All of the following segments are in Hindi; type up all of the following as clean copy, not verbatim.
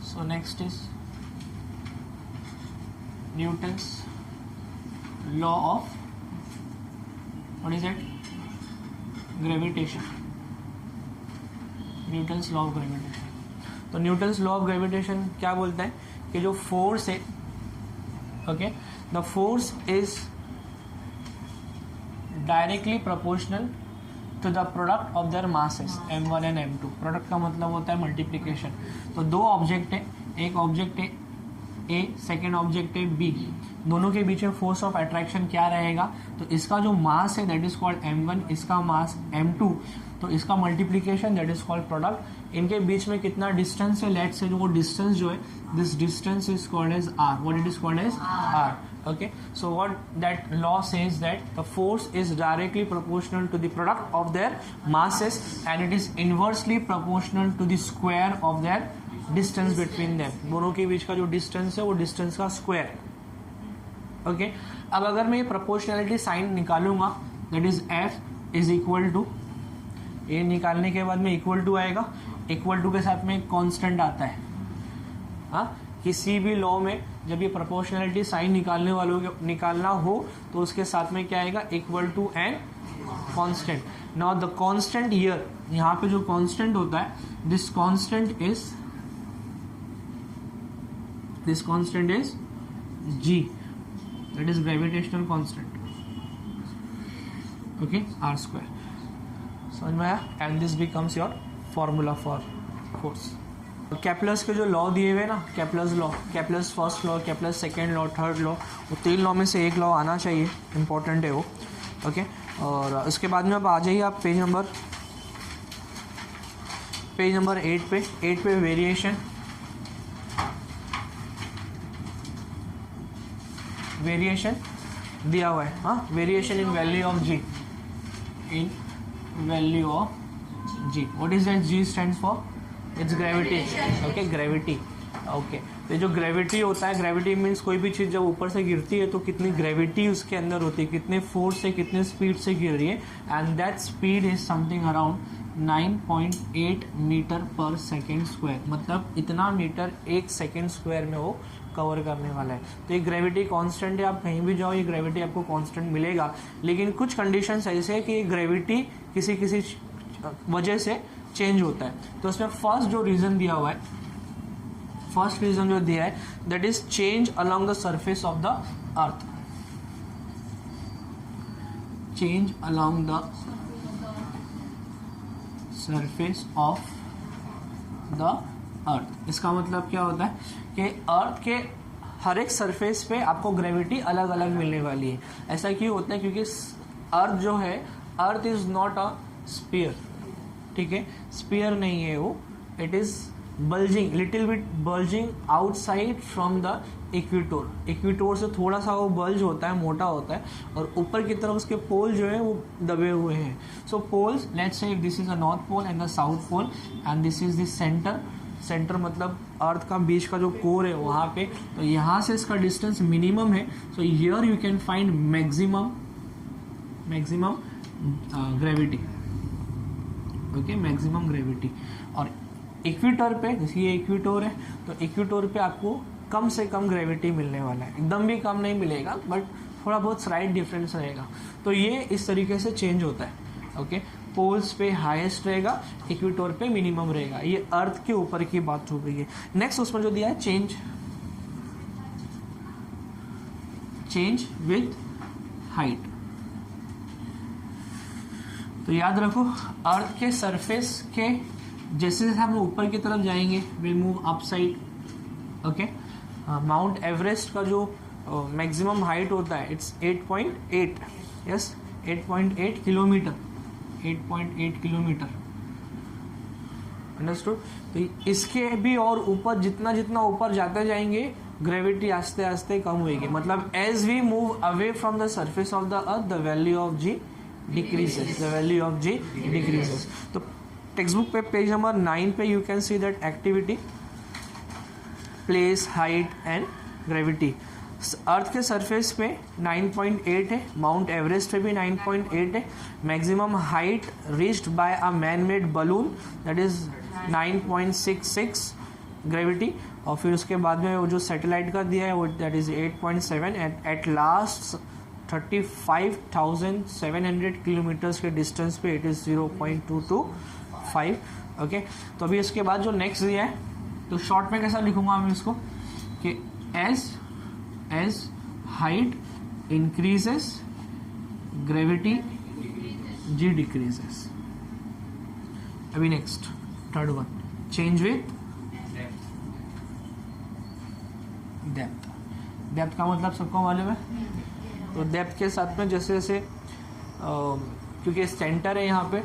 So next is Newton's law of, what is it? Gravitation. Newton's law of gravitation. तो न्यूटन्स लॉ ऑफ ग्रेविटेशन क्या बोलता है कि जो फोर्स है, okay, the force is directly proportional to the product of their masses m1 and m2. Product का मतलब होता है मल्टीप्लिकेशन. तो दो ऑब्जेक्ट है, एक ऑब्जेक्ट है A, सेकेंड ऑब्जेक्ट है B, दोनों के बीच में फोर्स ऑफ अट्रैक्शन क्या रहेगा? तो इसका जो मास है दैट इज कॉल्ड m1, इसका मास m2, तो इसका multiplication that is called product. इनके बीच में कितना डिस्टेंस है? लेट से जो वो डिस्टेंस जो है, this distance is called as r. What it is called as r. Okay, so what that law says that the force is directly proportional to the product of their masses and it is inversely proportional to the square of their distance between them. दोनों के बीच का जो डिस्टेंस है वो डिस्टेंस का स्क्वायर. ओके, अब अगर मैं ये प्रोपोर्शनैलिटी साइन निकालूंगा that is f is equal to, ये निकालने के बाद में इक्वल टू आएगा, इक्वल टू के साथ में एक कांस्टेंट आता है. हाँ, किसी भी लॉ में जब ये प्रोपोर्शनैलिटी साइन निकालना हो तो उसके साथ में क्या आएगा? Equal to an constant. Now the constant here, यहाँ पे जो कांस्टेंट होता है, this constant is g, that is gravitational constant. Okay, r square. समझ में आया? And this becomes your formula for force. Kepler's के जो लॉ दिए हुए ना, Kepler's law, Kepler's first law, Kepler's second law, third law, वो 3 लॉ में से एक लॉ आना चाहिए, इंपॉर्टेंट है वो. ओके, और उसके बाद में अब आ जाइए आप पेज नंबर 8 पे. 8 पे वेरिएशन दिया हुआ है. हाँ, variation in value of g, in value of g. What is that? g stands for, it's gravity. Okay, gravity. Okay, तो जो ग्रेविटी होता है, ग्रेविटी मीन्स कोई भी चीज़ जब ऊपर से गिरती है तो कितनी ग्रेविटी उसके अंदर होती है, कितने फोर्स से, कितने स्पीड से गिर रही है. And that speed is something around 9.8 metre per second square. मतलब इतना मीटर एक सेकेंड स्क्वायर में वो कवर करने वाला है. तो ये ग्रेविटी कांस्टेंट है, आप कहीं भी जाओ ये ग्रेविटी आपको कांस्टेंट मिलेगा. लेकिन कुछ कंडीशंस ऐसे है कि ये ग्रेविटी किसी किसी वजह से चेंज होता है. तो उसमें फर्स्ट जो रीजन दिया हुआ है, फर्स्ट रीजन जो दिया है that is change along the surface of the earth. Change along the surface of the अर्थ. इसका मतलब क्या होता है कि अर्थ के हर एक सरफेस पे आपको ग्रेविटी अलग अलग मिलने वाली है. ऐसा क्यों होता है? क्योंकि अर्थ जो है, earth is not a sphere. ठीक है, स्फीयर नहीं है वो, it is bulging, little bit bulging outside from the equator. Equator से थोड़ा सा वो बल्ज होता है, मोटा होता है, और ऊपर की तरफ उसके पोल जो है वो दबे हुए हैं. So poles, let's say this is a north pole and the south pole and this is the centre. Centre मतलब अर्थ का बीच का जो कोर है वहाँ पे. तो यहाँ से इसका डिस्टेंस मिनिमम है. So here you can find maximum gravity. Okay, maximum gravity. और इक्वेटर पे, जैसे ये इक्वेटर है, तो इक्वेटर पे आपको कम से कम ग्रेविटी मिलने वाला है. एकदम भी कम नहीं मिलेगा, बट थोड़ा बहुत स्लाइट डिफरेंस रहेगा. तो ये इस तरीके से चेंज होता है. ओके, पोल्स पे हाईएस्ट रहेगा, इक्वेटर पे मिनिमम रहेगा. ये अर्थ के ऊपर की बात हो गई है. नेक्स्ट उसमें जो दिया है चेंज विथ हाइट. तो याद रखो, अर्थ के सरफेस के जैसे जैसे हम ऊपर की तरफ जाएंगे we move up side. Okay, Mount Everest का जो मैक्सिमम हाइट होता है it's 8.8. Yes, 8.8 kilometre. 8.8 kilometre. Understood? तो इसके भी और ऊपर जितना जितना ऊपर जाते जाएंगे ग्रेविटी आस्ते आस्ते कम होगी. मतलब as we move away from the surface of the earth the value of G decreases. The value of G decreases. तो टेक्स्ट बुक पे पेज नंबर 9 पे you can see that activity, place, height and gravity. Earth के सरफेस पे 9.8 है, माउंट एवरेस्ट पे भी 9.8 है. Maximum height reached by a man made balloon that is 9.66. Gravity, और फिर उसके बाद में वो जो सैटेलाइट का दिया है वो that is 8.7 at last 35,700 kilometres के डिस्टेंस पे इट इज़ 0.225. ओके, तो अभी इसके बाद जो नेक्स्ट दिया है तो शॉर्ट में कैसा लिखूंगा मैं इसको कि as height increases gravity G decreases. अभी next third one, change with depth. Depth का मतलब सबको मालूम है. तो डेप्थ के साथ में जैसे जैसे क्योंकि सेंटर है यहाँ पे,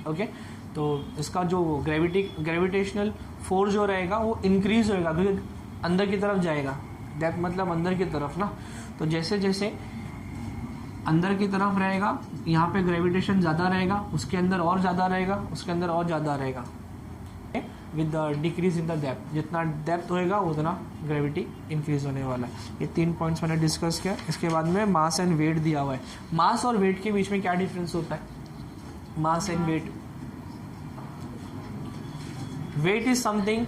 ओके, तो इसका जो ग्रेविटेशनल फोर्स जो रहेगा वो इंक्रीज होएगा क्योंकि अंदर की तरफ जाएगा. डेप्थ मतलब अंदर की तरफ ना. तो जैसे जैसे अंदर की तरफ रहेगा यहाँ पे ग्रेविटेशन ज़्यादा रहेगा, उसके अंदर और ज़्यादा रहेगा, उसके अंदर और ज़्यादा रहेगा with the decrease in the depth. जितना डेप्थ होएगा उतना ग्रेविटी इंक्रीज होने वाला है. ये 3 पॉइंट्स मैंने डिस्कस किया. इसके बाद में मास एंड वेट दिया हुआ है. मास और वेट के बीच में क्या डिफरेंस होता है? Mass and weight, weight is something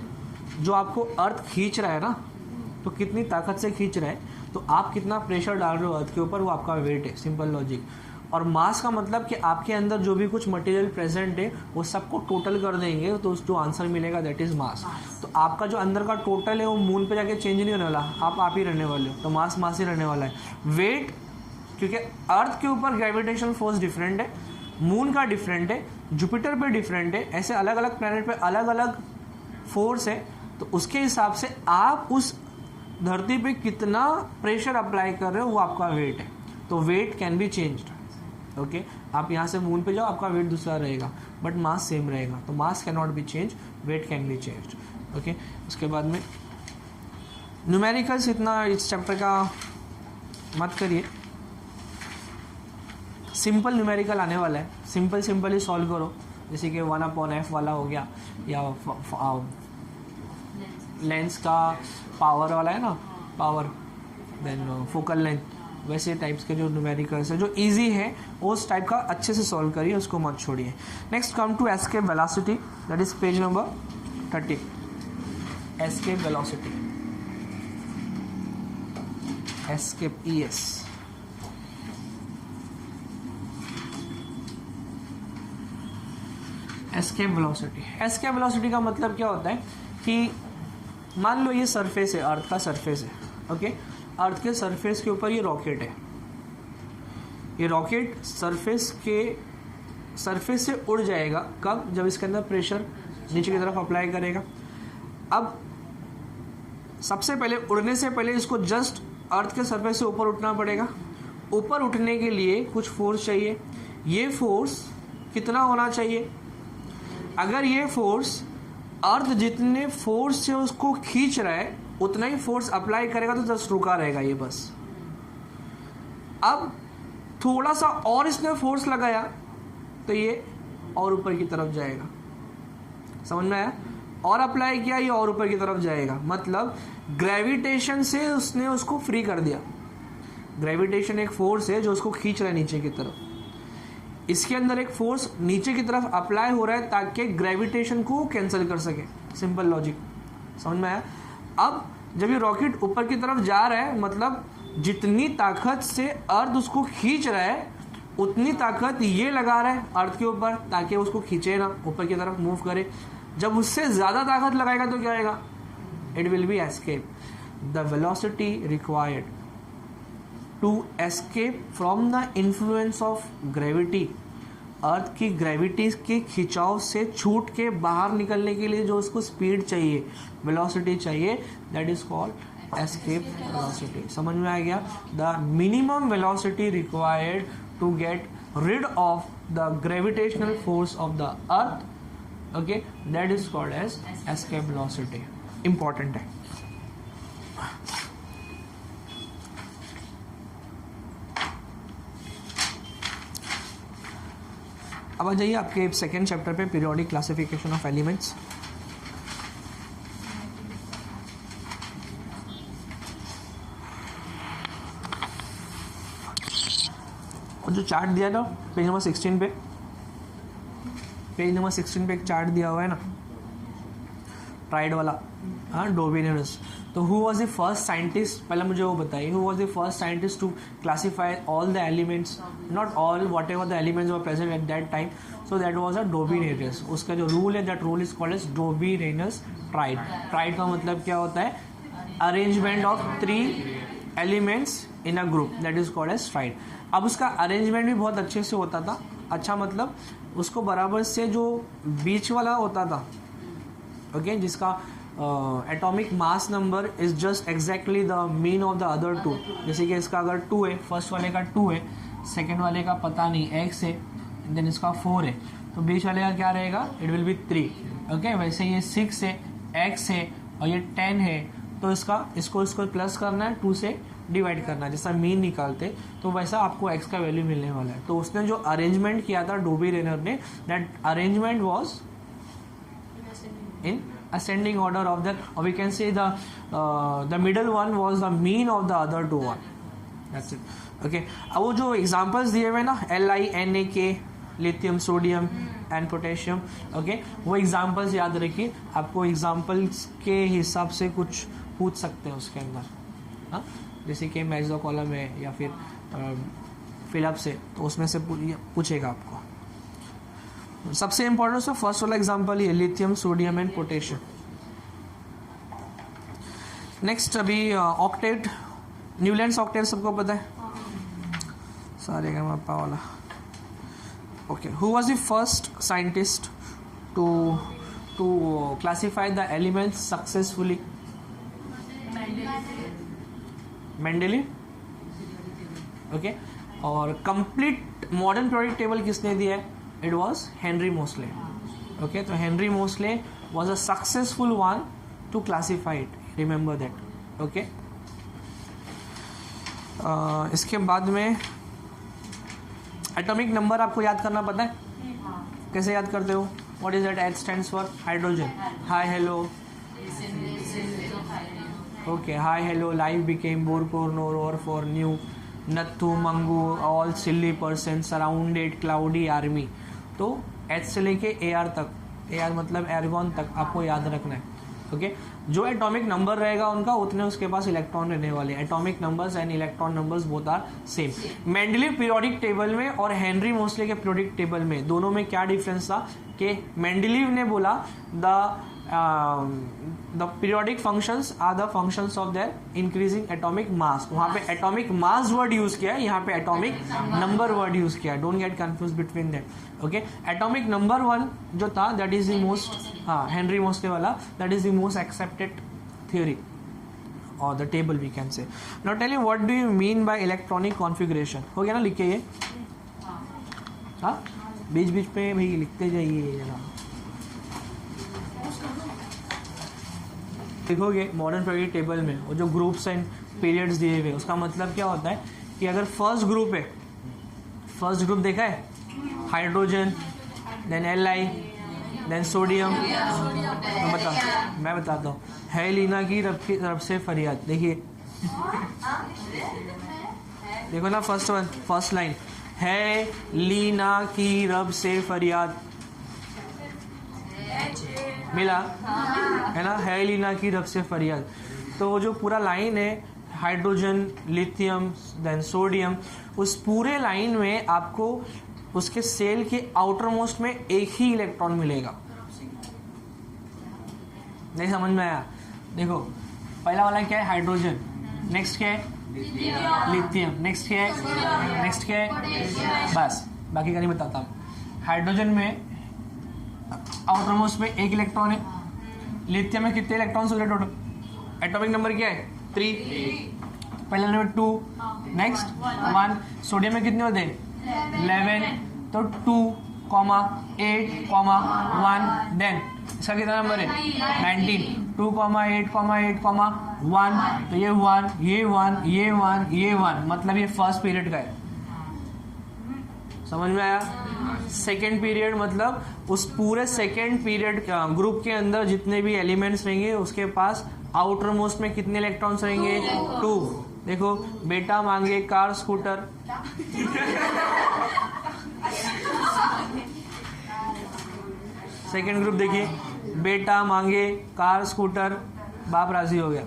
जो आपको अर्थ खींच रहा है ना, तो कितनी ताकत से खींच रहा है, तो आप कितना प्रेशर डाल रहे हो अर्थ के ऊपर, वो आपका वेट है. Simple logic. और मास का मतलब कि आपके अंदर जो भी कुछ मटेरियल प्रेजेंट है वो सबको टोटल कर देंगे तो जो आंसर मिलेगा दैट इज मास. तो आपका जो अंदर का टोटल है वो मून पे जाके चेंज नहीं होने वाला, आप ही रहने वाले हो, तो मास ही रहने वाला है. वेट क्योंकि अर्थ के ऊपर ग्रेविटेशनल फोर्स डिफरेंट है, मून का डिफरेंट है, जुपिटर पे डिफरेंट है, ऐसे अलग अलग प्लैनेट पे अलग अलग फोर्स है. तो उसके हिसाब से आप उस धरती पे कितना प्रेशर अप्लाई कर रहे हो वो आपका वेट है. तो weight can be changed. Okay, आप यहाँ से मून पे जाओ आपका वेट दूसरा रहेगा बट मास सेम रहेगा. तो mass can not be change, weight can be changed. Okay, उसके बाद में न्यूमेरिकल्स इतना इस चैप्टर का मत करिए. सिंपल न्यूमेरिकल आने वाला है, सिंपल ही सॉल्व करो. जैसे कि 1/f वाला हो गया, या लेंस का पावर वाला है ना, पावर देन फोकल लेंथ, वैसे टाइप्स के जो न्यूमेरिकल्स है जो इजी है उस टाइप का अच्छे से सॉल्व करिए, उसको मत छोड़िए. Next come to escape velocity, that is page number 30. Escape velocity, escape ES. Escape velocity. Escape velocity का मतलब क्या होता है कि मान लो ये सरफेस है, अर्थ का सरफेस है. ओके, अर्थ के सरफेस के ऊपर ये रॉकेट है. ये रॉकेट सरफेस से उड़ जाएगा. कब? जब इसके अंदर प्रेशर नीचे की तरफ अप्लाई करेगा. अब सबसे पहले उड़ने से पहले इसको जस्ट अर्थ के सरफेस से ऊपर उठना पड़ेगा. ऊपर उठने के लिए कुछ फोर्स चाहिए. ये फोर्स कितना होना चाहिए? अगर ये फोर्स अर्थ जितने फोर्स से उसको खींच रहा है उतना ही फोर्स अप्लाई करेगा तो जस्ट रुका रहेगा ये बस. अब थोड़ा सा और इसने फोर्स लगाया तो ये और ऊपर की तरफ जाएगा. समझ में आया? और अप्लाई किया ये और ऊपर की तरफ जाएगा. मतलब ग्रेविटेशन से उसने उसको फ्री कर दिया. ग्रेविटेशन एक फोर्स है जो उसको खींच रहा है नीचे की तरफ. इसके अंदर एक फोर्स नीचे की तरफ अप्लाई हो रहा है ताकि ग्रेविटेशन को कैंसिल कर सके. Simple logic. समझ में आया? अब जब ये रॉकेट ऊपर की तरफ जा रहा है मतलब जितनी ताकत से अर्थ उसको खींच रहा है उतनी ताकत ये लगा रहा है अर्थ के ऊपर ताकि उसको खींचे ना, ऊपर की तरफ मूव करे. जब उससे ज़्यादा ताकत लगाएगा तो क्या आएगा? It will be escape. The velocity required to escape from the influence of gravity, earth की ग्रेविटी के खिंचाव से छूट के बाहर निकलने के लिए जो उसको स्पीड चाहिए, वेलोसिटी चाहिए, that is called escape velocity. समझ में आ गया? The minimum velocity required to get rid of the gravitational force of the earth, okay, that is called as escape velocity. Important है. अब आ जाइए आपके सेकेंड चैप्टर पे, पीरियोडिक क्लासिफिकेशन ऑफ एलिमेंट्स. और जो चार्ट दिया था पेज नंबर 16 पे, पेज नंबर 16 पे एक चार्ट दिया हुआ है ना, ट्राइड वाला, हाँ, डोबिनेरस। तो who was the first scientist, पहले मुझे वो बताइए, who was the first scientist to classify all the elements, not all, whatever the elements were present at that time, so that was a Dobereiner. उसका जो रूल है, that rule is called as Dobereiner triad. Triad का मतलब क्या होता है? Arrangement of 3 elements in a group, that is called as triad. अब उसका अरेंजमेंट भी बहुत अच्छे से होता था। अच्छा मतलब उसको बराबर से जो बीच वाला होता था, ओके, जिसका atomic mass number is just exactly the mean of the other 2। जैसे कि इसका अगर 2 है, फर्स्ट वाले का 2 है, सेकेंड वाले का पता नहीं x है, देन इसका 4 है, तो बीच वाले का क्या रहेगा? It will B 3। ओके, वैसे ये 6 है, x है और ये 10 है, तो इसको प्लस करना है, 2 से डिवाइड करना है, जैसा मीन निकालते तो वैसा आपको x का वैल्यू मिलने वाला है। तो उसने जो अरेंजमेंट किया था डोबी-रेनर ने, that arrangement was in ascending order of that, or we can say the middle one was the mean of the other 2 one. That's it. Okay, अब वो जो examples दिए हुए ना, LiNaK, lithium, sodium and potassium, okay, वो एग्जाम्पल्स याद रखिए। आपको एग्जाम्पल्स के हिसाब से कुछ पूछ सकते हैं उसके अंदर, हाँ, जैसे कि मैच द कॉलम है या फिर फिलअप से, तो उसमें से पूछेगा आपको। सबसे इंपॉर्टेंट है फर्स्ट वाला एग्जांपल ये lithium, sodium and potassium. Next अभी ऑक्टेट, न्यूलैंड्स ऑक्टेट सबको पता है, सारे का मापा वाला। Okay, who was the first scientist to classify the elements successfully? Mendeleev. Okay, और कंप्लीट मॉडर्न पीरियोडिक टेबल किसने दिया है? It was Henry Moseley. Okay, so Henry Moseley was a successful one to classify it. Remember that. Okay. इसके बाद में एटॉमिक नंबर आपको याद करना पता है? कैसे याद करते हो? What is that? H stands for hydrogen. Hi, hello. Okay, hi, hello. Life became more or for new. Nathu, Mangu, all silly persons surrounded cloudy army. तो H से लेके AR तक, AR मतलब एर्गॉन तक आपको याद रखना है। ओके, जो एटॉमिक नंबर रहेगा उनका उतने उसके पास इलेक्ट्रॉन रहने वाले। Atomic numbers and electron numbers both are same. Mendeleev periodic table में और हेनरी मोस्ले के पीरियोडिक टेबल में दोनों में क्या डिफरेंस था कि मेंडलीव ने बोला the periodic functions are the functions of their increasing atomic mass. वहां पे एटॉमिक मास वर्ड यूज किया है, यहाँ पे एटॉमिक नंबर वर्ड यूज किया है। Don't get confuse between that. Okay, atomic number 1 जो था दैट इज द मोस्ट, हाँ, हेनरी मोस्ले वाला, that is the most accepted theory or the table we can say. Now tell you what do you mean by electronic configuration? हो गया ना, लिख के ये, हाँ, बीच बीच पे भाई लिखते जाइए जरा। देखोगे मॉडर्न पीरियोडिक टेबल में वो जो ग्रुप्स एंड पीरियड्स दिए हुए, उसका मतलब क्या होता है कि अगर फर्स्ट ग्रुप है, फर्स्ट ग्रुप देखा है, hydrogen, then Li, then sodium, मैं बताता हूँ। है लीना की रब से फरियाद, देखिए, देखो ना, फर्स्ट लाइन, है लीना की रब से फरियाद, मिला है ना, है लीना की रब से फरियाद। तो जो पूरा लाइन है, हाइड्रोजन, लिथियम, देन सोडियम, उस पूरे लाइन में आपको उसके सेल के आउटर मोस्ट में एक ही इलेक्ट्रॉन मिलेगा। नहीं समझ में आया? देखो पहला वाला क्या है, हाइड्रोजन, नेक्स्ट क्या है, लिथियम, नेक्स्ट क्या है, नेक्स्ट क्या है, बस बाकी का नहीं बताता। हाइड्रोजन में आउटर मोस्ट में एक इलेक्ट्रॉन है, लिथियम में कितने इलेक्ट्रॉन्स होते हैं टोटल? एटॉमिक नंबर क्या है? 3, पहला नंबर 2, नेक्स्ट 1, सोडियम में कितने होते हैं? 11, तो 2, 8, 1, देन इसका कितना नंबर है? 19, 2, 8, 8, 1, तो ये 1, ये 1, ये 1, ये 1, मतलब ये फर्स्ट पीरियड का है। समझ में आया? सेकेंड पीरियड मतलब उस पूरे सेकेंड पीरियड ग्रुप के अंदर जितने भी एलिमेंट्स रहेंगे उसके पास आउटर मोस्ट में कितने इलेक्ट्रॉन्स रहेंगे? 2। देखो बेटा मांगे कार स्कूटर, सेकेंड ग्रुप देखिए, बेटा मांगे कार स्कूटर, बाप राजी हो गया।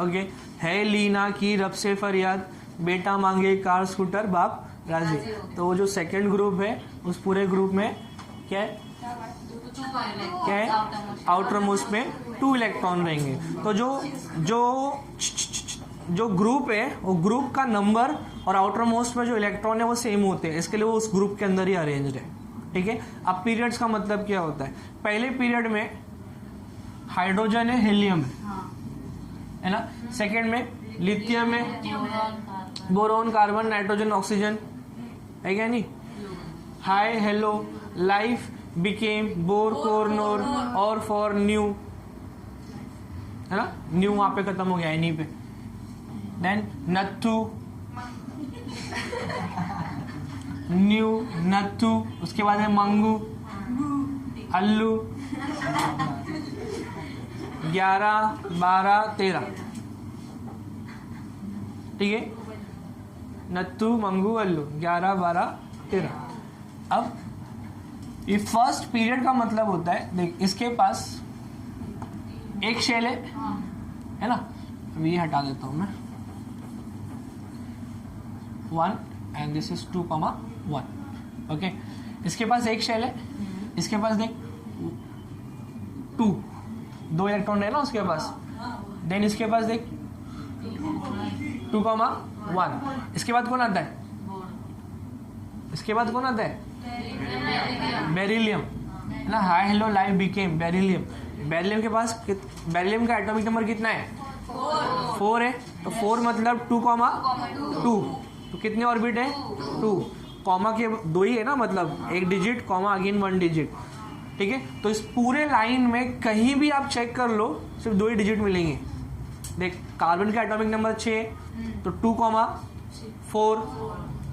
ओके, है लीना की रब से फरियाद, बेटा मांगे कार स्कूटर, बाप राजी। तो वो जो सेकंड ग्रुप है उस पूरे ग्रुप में क्या है, क्या है, आउटर मोस्ट में 2 इलेक्ट्रॉन रहेंगे। तो जो ग्रुप है वो ग्रुप का नंबर और आउटर मोस्ट में जो इलेक्ट्रॉन है वो सेम होते हैं, इसके लिए वो उस ग्रुप के अंदर ही अरेंज है। ठीक है। अब पीरियड्स का मतलब क्या होता है, पहले पीरियड में हाइड्रोजन है, हीलियम है ना, सेकेंड में लिथियम है, बोरोन, कार्बन, नाइट्रोजन, ऑक्सीजन है क्या नहीं। Hi hello life became bore core nor और फॉर न्यू, है ना, न्यू वहां पे खत्म हो गया इन्हीं पे। देन नथु, न्यू, नथु, उसके बाद है मंगू, अल्लू, 11, 12, 13। ठीक है, नत्थु, मंगू, अल्लू, 11, 12, 13। अब ये फर्स्ट पीरियड का मतलब होता है, देख इसके पास एक शेल है ना, अभी ये हटा देता हूं मैं, 1 एंड दिस इज 2,1। ओके, इसके पास एक शेल है, इसके पास देख 2 इलेक्ट्रॉन है ना उसके पास। देन इसके पास देख 2,1। इसके बाद कौन आता है, इसके बाद कौन आता है, बेरिलियम, है ना। Hi hello life became beryllium. Beryllium के पास, बेरिलियम का एटॉमिक नंबर कितना है, 4 है। तो 4 मतलब 2,2। तो कितने ऑर्बिट है, 2। कॉमा के 2 ही है ना, मतलब एक डिजिट कॉमा अगेन 1 डिजिट। ठीक है, तो इस पूरे लाइन में कहीं भी आप चेक कर लो सिर्फ 2 ही डिजिट मिलेंगे। देख कार्बन का एटॉमिक नंबर 6, तो 2,4,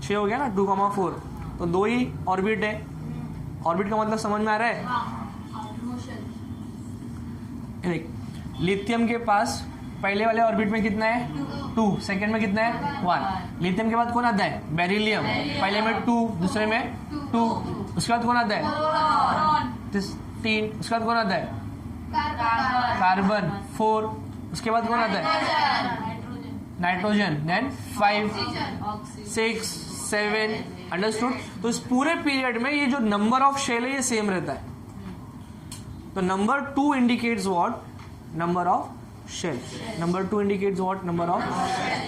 6 हो गया ना, 2,4। तो 2 ही ऑर्बिट है। ऑर्बिट का मतलब समझ में आ रहा है। देख लिथियम के पास पहले वाले ऑर्बिट में कितना है, 2, सेकेंड में कितना है, 1। लिथियम के बाद कौन आता है, बेरिलियम, पहले में 2, दूसरे में 2। उसके बाद कौन आता है, 3। उसके बाद कौन आता है, कार्बन, 4। उसके बाद कौन आता है, नाइट्रोजन, देन 5, 6, 7। अंडरस्टूड। तो इस पूरे पीरियड में ये जो नंबर ऑफ शेल है ये सेम रहता है। तो number 2 indicates what, number of shell. Number 2 indicates what, number of.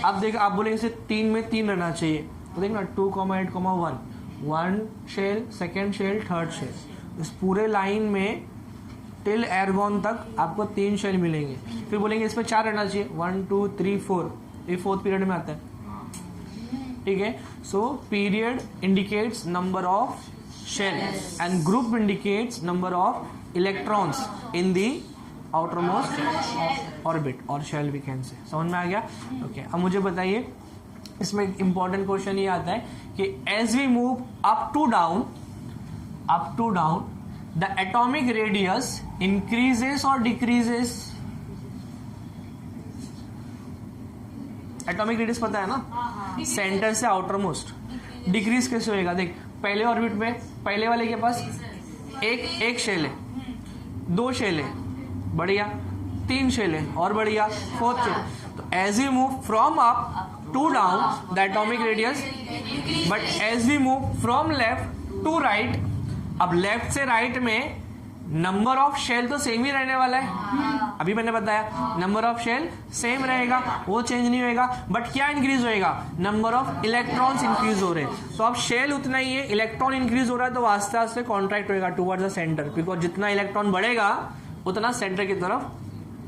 अब देख, आप बोलेंगे इसे 3 में 3 रहना चाहिए, तो देखना 2,8,1, 1 shell, second shell, third shell. इस पूरे लाइन में टिल एर्गॉन तक आपको 3 शेल मिलेंगे। फिर बोलेंगे इसमें 4 रहना चाहिए, 1, 2, 3, 4। ये 4th पीरियड में आता है। ठीक है, so period indicates number of shell and group indicates number of electrons in the outer most orbit और शेल वी कैन से। समझ में आ गया। ओके, अब मुझे बताइए, इसमें एक इंपॉर्टेंट क्वेश्चन ये आता है कि as we move up to down the atomic radius increases और डिक्रीजेस। एटॉमिक रेडियस पता है ना, सेंटर से आउटर मोस्ट। डिक्रीज कैसे होएगा, देख पहले ऑर्बिट में पहले वाले के पास एक शेल है, 2 शेल है, बढ़िया, 3 शेल है और बढ़िया, 4th शेल। तो as we move from up to down the atomic radius, but as we move from left to right, अब लेफ्ट से राइट में नंबर ऑफ शेल तो सेम ही रहने वाला है। अभी मैंने बताया नंबर ऑफ शेल सेम रहेगा, वो चेंज नहीं होएगा, बट क्या इंक्रीज होएगा, नंबर ऑफ इलेक्ट्रॉन्स इंक्रीज हो रहे हैं। तो अब शेल उतना ही है, इलेक्ट्रॉन इंक्रीज हो रहा है, तो आस्ते आस्ते कॉन्ट्रैक्ट होएगा टुवर्ड्स द सेंटर, बिकॉज जितना इलेक्ट्रॉन बढ़ेगा उतना सेंटर की तरफ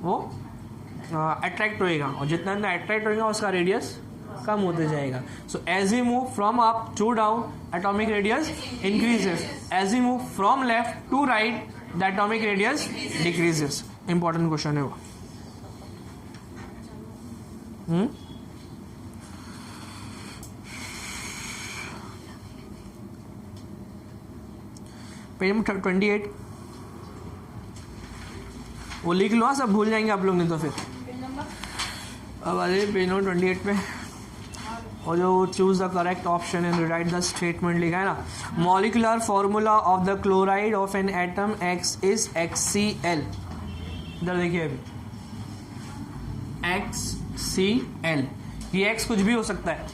वो अट्रैक्ट होएगा, और जितना अट्रैक्ट होएगा उसका रेडियस कम होते जाएगा। So as we move from up to down atomic radius increases, as we move from left to right the atomic radius decreases. Important question है वो। पेज नंबर 28 वो लिख लो, सब भूल जाएंगे आप लोग नहीं तो फिर। अब आ जाइए पेज नंबर 28 पे और जो choose the correct option and right the statement लिखा है ना. Molecular formula of the chloride of an atom X is HCl. इधर देखिए अभी HCl. ये X कुछ भी हो सकता है,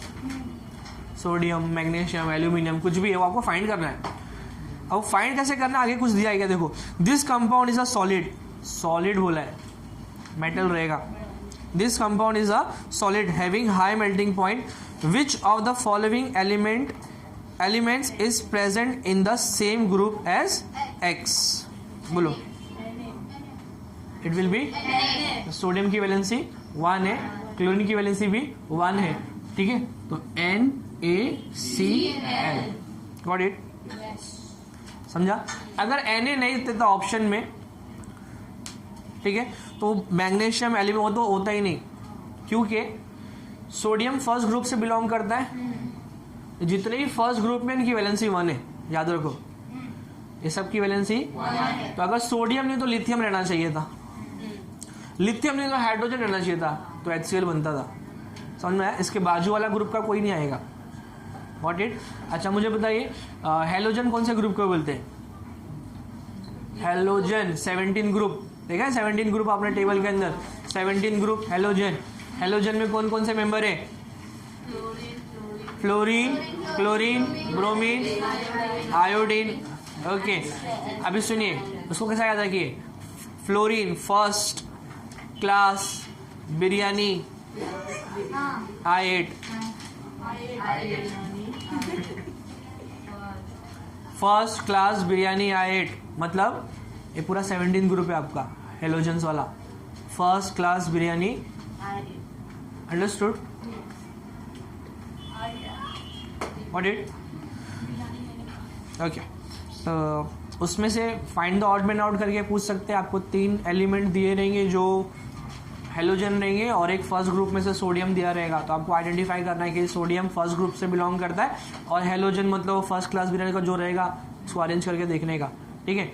सोडियम, मैग्नीशियम, एल्यूमिनियम, कुछ भी है, वो आपको फाइंड करना है. अब फाइंड कैसे करना है, आगे कुछ दिया है क्या, देखो. This compound is a solid, solid बोला है, मेटल रहेगा. This compound is a solid having high melting point. Which of the following elements is present in the same group as X. बोलो. इट विल बी सोडियम की वैलेंसी 1 है, क्लोरीन की वैलेंसी भी 1 है. ठीक है, तो NaCl. Got it. समझा. अगर Na नहीं देता ऑप्शन में, ठीक है, तो मैग्नीशियम एलिमेंट तो होता ही नहीं, क्योंकि सोडियम फर्स्ट ग्रुप से बिलोंग करता है. जितने भी फर्स्ट ग्रुप में इनकी वैलेंसी 1 है, याद रखो, ये सब की वैलेंसी 1. तो अगर सोडियम नहीं तो लिथियम रहना चाहिए था, लिथियम नहीं तो हाइड्रोजन रहना चाहिए था, तो HCl बनता था. समझ में आया. इसके बाजू वाला ग्रुप का कोई नहीं आएगा. Got it? अच्छा मुझे बताइए, हेलोजन कौन से ग्रुप को बोलते हैं. हेलोजन 17 ग्रुप देखा है, 17 ग्रुप आपने टेबल के अंदर, 17 ग्रुप हेलोजन. हेलोजन में कौन कौन से मेंबर है, fluorine, chlorine, bromine, iodine. Okay, अभी सुनिए उसको कैसा याद रखिए. Fluorine first class biryani I8, first class biryani I8, मतलब ये पूरा 17 ग्रुप है आपका हेलोजन्स वाला. First class biryani. Understood. What it. Okay, तो उसमें से find the odd man out करके पूछ सकते हैं. आपको 3 एलिमेंट दिए रहेंगे जो हेलोजन रहेंगे और एक फर्स्ट ग्रुप में से सोडियम दिया रहेगा. तो आपको आइडेंटिफाई करना है कि सोडियम फर्स्ट ग्रुप से बिलोंग करता है और हेलोजन मतलब फर्स्ट क्लास बिरयानी का जो रहेगा उसको अरेंज करके देखने का. ठीक है,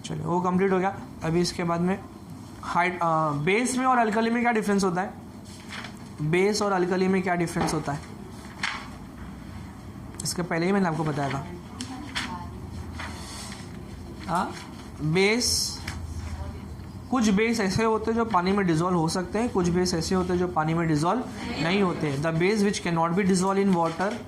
चलो वो कंप्लीट हो गया. अभी इसके बाद में बेस में और अल्कली में क्या डिफरेंस होता है. बेस और अल्कली में क्या डिफरेंस होता है, इसके पहले ही मैंने आपको बताया था. बेस, कुछ बेस ऐसे होते हैं जो पानी में डिजोल्व हो सकते हैं, कुछ बेस ऐसे होते हैं जो पानी में डिजोल्व नहीं होते. The base which can not be dissolve in water,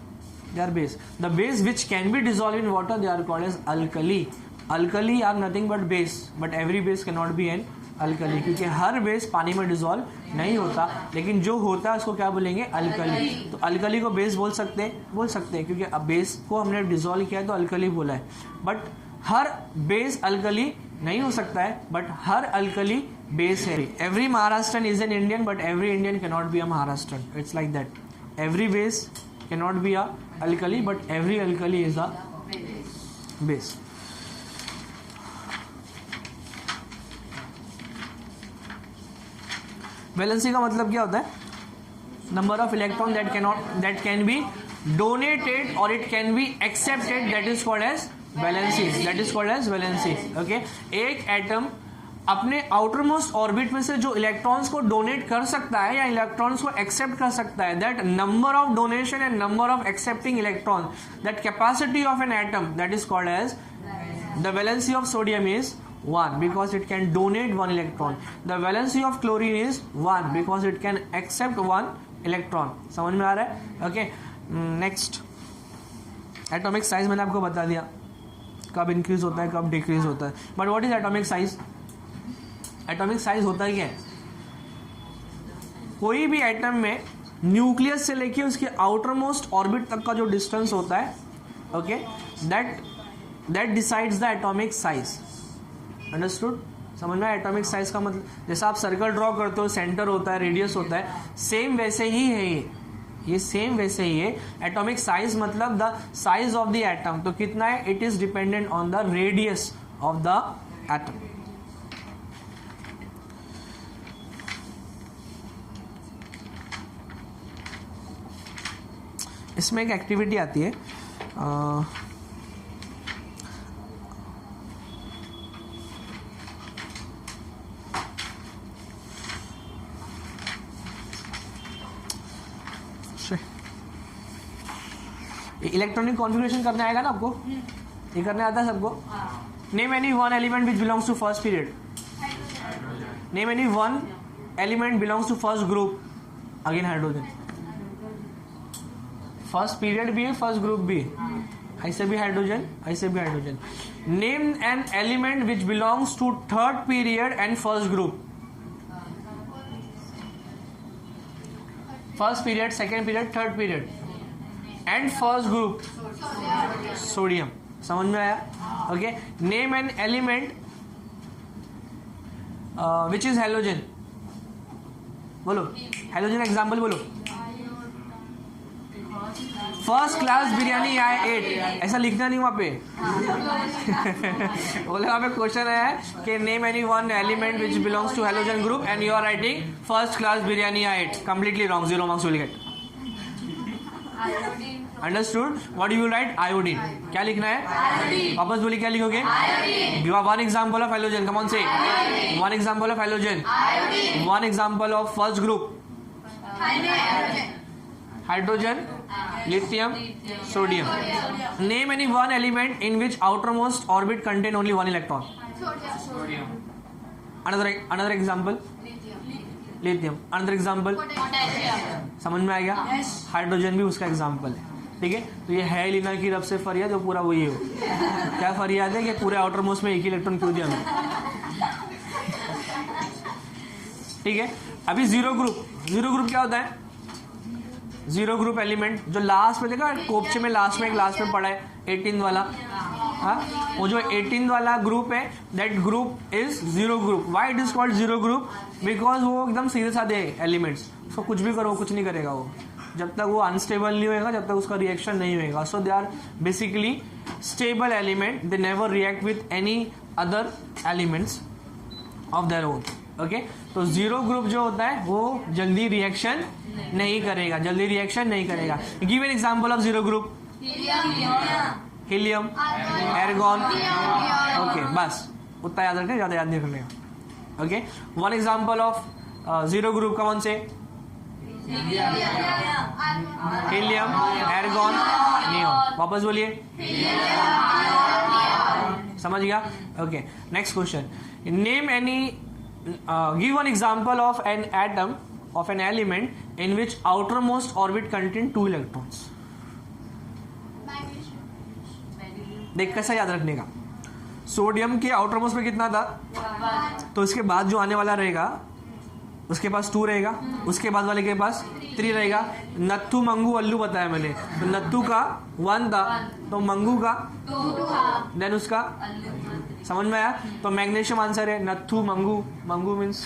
they are base. The base which can be dissolve in water, they are called as alkali. Alkali are nothing but base, but every base can not be an alkali, क्योंकि हर बेस पानी में डिजोल्व नहीं होता, लेकिन जो होता है उसको क्या बोलेंगे, अल्कली. तो अल्कली को बेस बोल सकते हैं क्योंकि अब बेस को हमने डिजोल्व किया है तो अल्कली बोला है. बट हर बेस अल्कली नहीं हो सकता है, बट हर अल्कली बेस है. Every Maharashtrian is an Indian, but every Indian can not be a Maharashtrian. It's like that. Every base can not be a alkali, but every alkali is a base. Valency का मतलब क्या होता है, number of electron that can be donated और it can be accepted, that is called as valency. Okay, एक एटम अपने आउटर मोस्ट ऑर्बिट में से जो इलेक्ट्रॉन्स को डोनेट कर सकता है या इलेक्ट्रॉन्स को एक्सेप्ट कर सकता है, that number of donation and number of accepting electron, that capacity of an atom, that is called as the valency of sodium is 1 because it can donate 1 electron. The valency of chlorine is 1 because it can accept 1 electron. समझ में आ रहा है. ओके, नेक्स्ट एटॉमिक साइज मैंने आपको बता दिया कब इंक्रीज होता है कब डिक्रीज होता है. But what is atomic size. Atomic size होता है क्या है, कोई भी एटम में न्यूक्लियस से लेके उसके आउटर मोस्ट ऑर्बिट तक का जो डिस्टेंस होता है, okay, that decides the atomic size. Understood. समझ में. एटॉमिक साइज का मतलब जैसा आप सर्कल ड्रॉ करते हो, सेंटर होता है, रेडियस होता है, सेम वैसे ही है ये सेम वैसे ही है. एटॉमिक साइज मतलब the size of the atom. तो कितना है, it is dependent on the radius of the atom. इसमें एक एक्टिविटी आती है, इलेक्ट्रॉनिक कॉन्फ़िगरेशन करने आएगा ना आपको, ये करने आता है सबको. Name any one element which belongs to first period. Name any one element belongs to first group. Again hydrogen. First period भी है, फर्स्ट ग्रुप भी है. ऐसे भी हाइड्रोजन, ऐसे भी hydrogen. Name an element which belongs to third period and first group. First period, second period, third period and first group. Sodium. समझ में आया? Okay. Name an element which is halogen. बोलो हेलोजन एग्जाम्पल बोलो. First class biryani I ate. ऐसा लिखना नहीं वहाँ पे. बोले वहाँ पे क्वेश्चन है कि name any one element which belongs to halogen group and you are writing first class biryani I ate. Completely wrong. 0 marks will get. Understood. What you will write? Iodine. क्या लिखना है? वापस बोलिए क्या लिखोगे? One example of halogen. Come on say. One example of halogen. One example of first group. Hydrogen, lithium, sodium. Name any one element in which outermost orbit contain only one electron. Another example. Lithium. Another example. समझ में आ गया? हाइड्रोजन भी उसका एग्जाम्पल है. ठीक है. तो ये है लीना की रब से फरियाद, जो पूरा वही हो. क्या फरियाद है कि पूरे आउटर मोस्ट में एक ही इलेक्ट्रॉन क्यों दिया हमें. ठीक है. अभी जीरो ग्रुप. जीरो ग्रुप क्या होता है? जीरो ग्रुप एलिमेंट जो लास्ट में देखा कोपचे में लास्ट में पड़ा है 18 वाला. हाँ, वो जो 18 वाला ग्रुप है that group is zero group. Why it is called zero group? Because वो एकदम सीधे साधे एलिमेंट्स. उसको कुछ भी करो कुछ नहीं करेगा वो, जब तक वो अनस्टेबल नहीं होगा, जब तक उसका रिएक्शन नहीं होगा. So they are basically stable element. They never react with any other elements of their own. Okay. तो जीरो ग्रुप जो होता है वो जल्दी रिएक्शन नहीं करेगा. Give an example of zero group. Helium, argon. Okay बस उतना याद रखना, ज्यादा याद नहीं करने का. Okay. One example of zero group का कौन से? Helium, argon, neon. वापस बोलिए. समझ गया? Okay. Next question. Name any give one example of an atom of an element in which outermost orbit contain 2 electrons. देख कैसा याद रखने का. सोडियम के आउटरमोस्ट में कितना था? तो इसके बाद जो आने वाला रहेगा उसके पास 2 रहेगा, उसके बाद वाले के पास 3 रहेगा. नत्थु मंगू अल्लू बताया मैंने. तो नत्थु का 1 था, तो मंगू का 2, देन उसका. समझ में आया? तो मैग्नीशियम आंसर है. नत्थु मंगू. मंगू मीन्स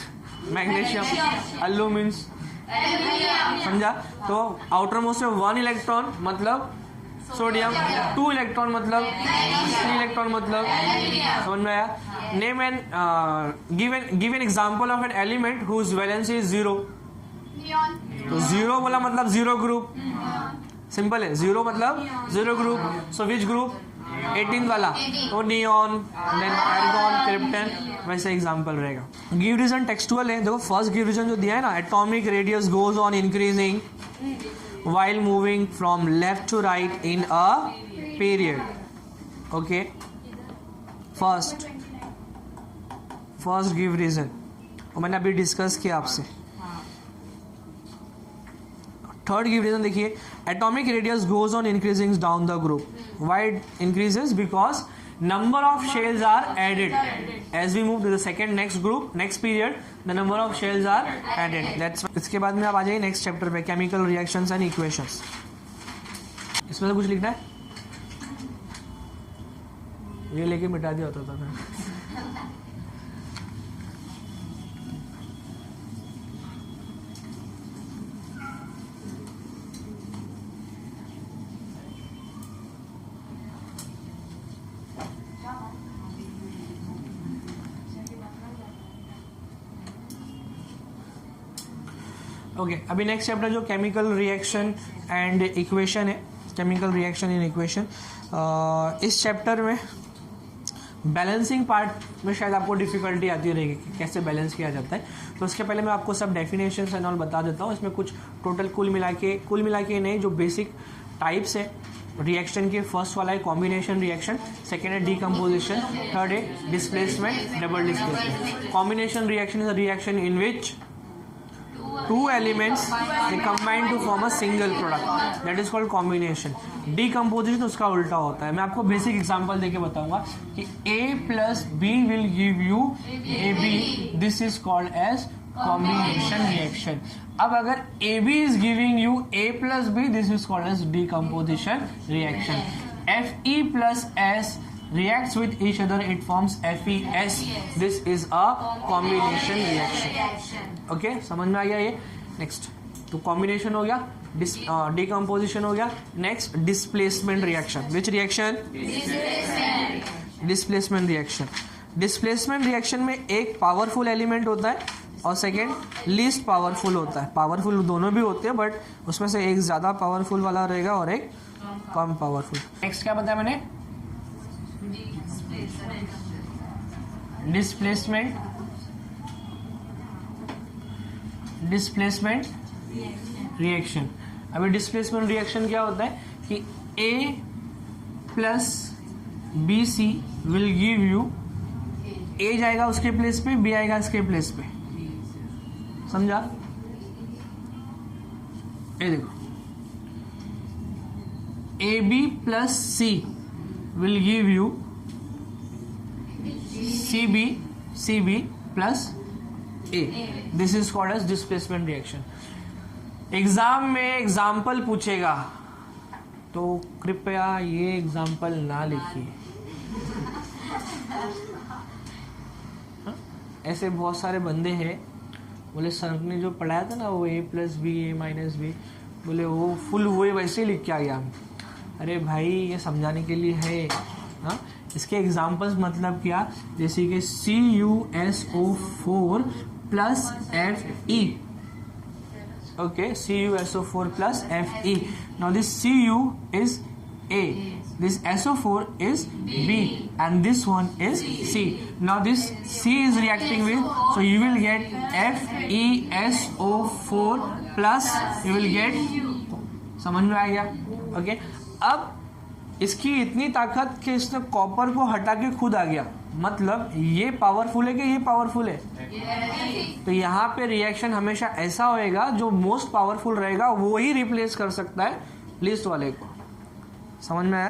मैग्नीशियम, अल्लू मीन्स. समझा? तो आउटर मोस्ट में 1 इलेक्ट्रॉन मतलब सोडियम, 2 इलेक्ट्रॉन मतलब 3 इलेक्ट्रॉन मतलब. समझ में आया? Name an give an example of an element whose valency is 0. तो 0 बोला मतलब जीरो ग्रुप. सिंपल है. 0 मतलब zero group. So which group? 18 वाला. तो नियॉन, देन एर्गॉन, क्रिप्टन. वैसे एग्जांपल रहेगा. गिव रीजन टेक्सटुअल है. देखो फर्स्ट गिव रीजन जो दिया है ना, atomic radius goes on increasing while moving from left to right in a period. Okay. First give reason. और मैंने अभी डिस्कस किया आपसे. थर्ड गिव रीजन देखिए. Atomic radius goes on increasing down the group. Why it increases? Because number of shells are added as we move to the second next group next period. The number of shells are added. That's इसके बाद में आप आ जाइए नेक्स्ट चैप्टर पे, केमिकल रिएक्शंस एंड इक्वेशंस. इसमें तो कुछ लिखना है? ये लेके मिटा दिया होता था. ओके. अभी नेक्स्ट चैप्टर जो केमिकल रिएक्शन एंड इक्वेशन है, केमिकल रिएक्शन इन इक्वेशन. इस चैप्टर में बैलेंसिंग पार्ट में शायद आपको डिफिकल्टी आती रहेगी कि कैसे बैलेंस किया जाता है. तो उसके पहले मैं आपको सब डेफिनेशंस एंड ऑल बता देता हूँ. इसमें कुछ टोटल कुल मिला के नहीं, जो बेसिक टाइप्स है रिएक्शन के फर्स्ट वाला है कॉम्बिनेशन रिएक्शन, सेकेंड है डीकम्पोजिशन, थर्ड है displacement, double displacement. Combination reaction is a reaction in which two elements they combine to form a single product, that is called combination. Decomposition उसका उल्टा होता है. मैं आपको बेसिक एग्जांपल देके बताऊंगा कि A plus B will give you AB. This is called as combination reaction. अब अगर AB is giving you A plus B, this is called as decomposition reaction. Fe plus S reacts with each other, it forms FeS. This is a combination reaction. Okay, समझ में आ गया ये. नेक्स्ट तो कॉम्बिनेशन हो गया, डिकम्पोजिशन हो गया. Next displacement reaction. Which reaction? Displacement reaction. Displacement reaction में एक पावरफुल एलिमेंट होता है और सेकेंड लीस्ट पावरफुल होता है. पावरफुल दोनों भी होते हैं बट उसमें से एक ज्यादा पावरफुल वाला रहेगा और एक कम पावरफुल. नेक्स्ट क्या बताया मैंने? Displacement reaction. अभी डिस्प्लेसमेंट रिएक्शन क्या होता है कि A plus B C will give you, A जाएगा उसके प्लेस पे, B आएगा इसके प्लेस पे. समझा? ये देखो, AB plus C will give you CB plus A. This is called as displacement reaction. Exam में एग्जाम्पल पूछेगा तो कृपया ये एग्जाम्पल ना लिखिए. ऐसे बहुत सारे बंदे हैं, बोले सर ने जो पढ़ाया था ना वो A plus B A minus B, बोले वो फुल हुए वैसे ही लिख के आ गया. अरे भाई ये समझाने के लिए है. हाँ, इसके एग्जाम्पल्स मतलब क्या, जैसे कि CuSO4 plus Fe. Okay, CuSO4 plus Fe. Now this Cu is A, this SO4 is B, and this one is C. Now this C is reacting with, so you will get FeSO4 plus you will get, समझ में आ गया? Okay, अब इसकी इतनी ताकत कि इसने कॉपर को हटा के खुद आ गया. मतलब ये पावरफुल है कि ये पावरफुल है? तो यहाँ पे रिएक्शन हमेशा ऐसा होएगा जो मोस्ट पावरफुल रहेगा वो ही रिप्लेस कर सकता है लीस्ट वाले को. समझ में आया?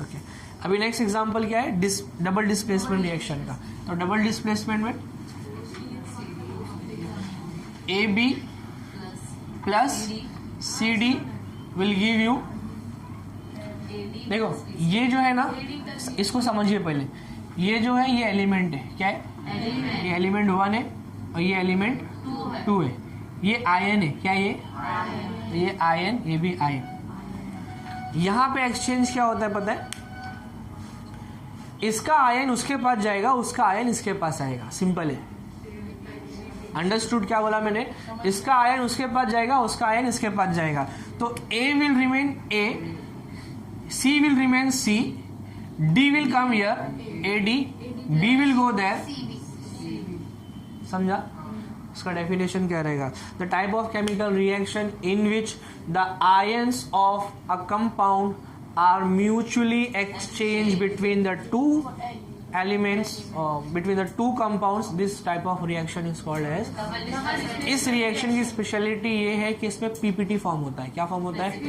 ओके. अभी नेक्स्ट एग्जांपल क्या है? डबल डिस्प्लेसमेंट रिएक्शन का. तो डबल डिस्प्लेसमेंट में AB plus CD will give you, देखो ये जो है ना, इसको समझिए पहले. ये जो है ये एलिमेंट है, क्या है? ये एलिमेंट 1 है और ये एलिमेंट 2 है. ये आयन है, क्या ये आयन, ये भी आयन. यहां पे एक्सचेंज क्या होता है पता है? इसका आयन उसके पास जाएगा, उसका आयन इसके पास आएगा. सिंपल है. अंडरस्टूड क्या बोला मैंने? इसका आयन उसके पास जाएगा, उसका आयन इसके पास जाएगा. तो A will remain A, C will remain C, D will come here, AD, B will go there. समझा? इसका डेफिनेशन क्या रहेगा? The type of chemical reaction in which the ions of a compound are mutually exchanged between the two elements, between the two compounds. This type of reaction is called as. इस रिएक्शन की स्पेशलिटी ये है कि इसमें PPT फॉर्म होता है. क्या फॉर्म होता है?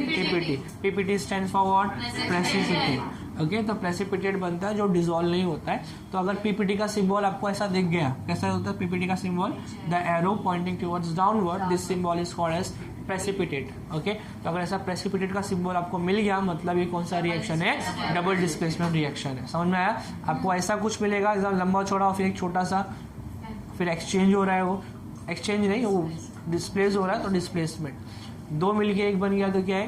PPT stands for what? Precipitate. Okay, तो प्रेसिपिटेट बनता है जो डिसॉल्व नहीं होता है. तो अगर PPT का सिंबल आपको ऐसा दिख गया, कैसा होता है PPT का symbol? The arrow pointing towards downward. This symbol is called as precipitate. Okay, तो अगर ऐसा प्रेसिपिटेट का सिंबल आपको मिल गया मतलब ये कौन सा रिएक्शन है? डबल डिस्प्लेसमेंट रिएक्शन है. समझ में आया? आपको ऐसा कुछ मिलेगा एकदम लंबा चौड़ा और फिर एक छोटा सा, फिर एक्सचेंज हो रहा है, वो एक्सचेंज नहीं, वो डिस्प्लेस हो रहा है, तो डिस्प्लेसमेंट. दो मिलके एक बन गया तो क्या है?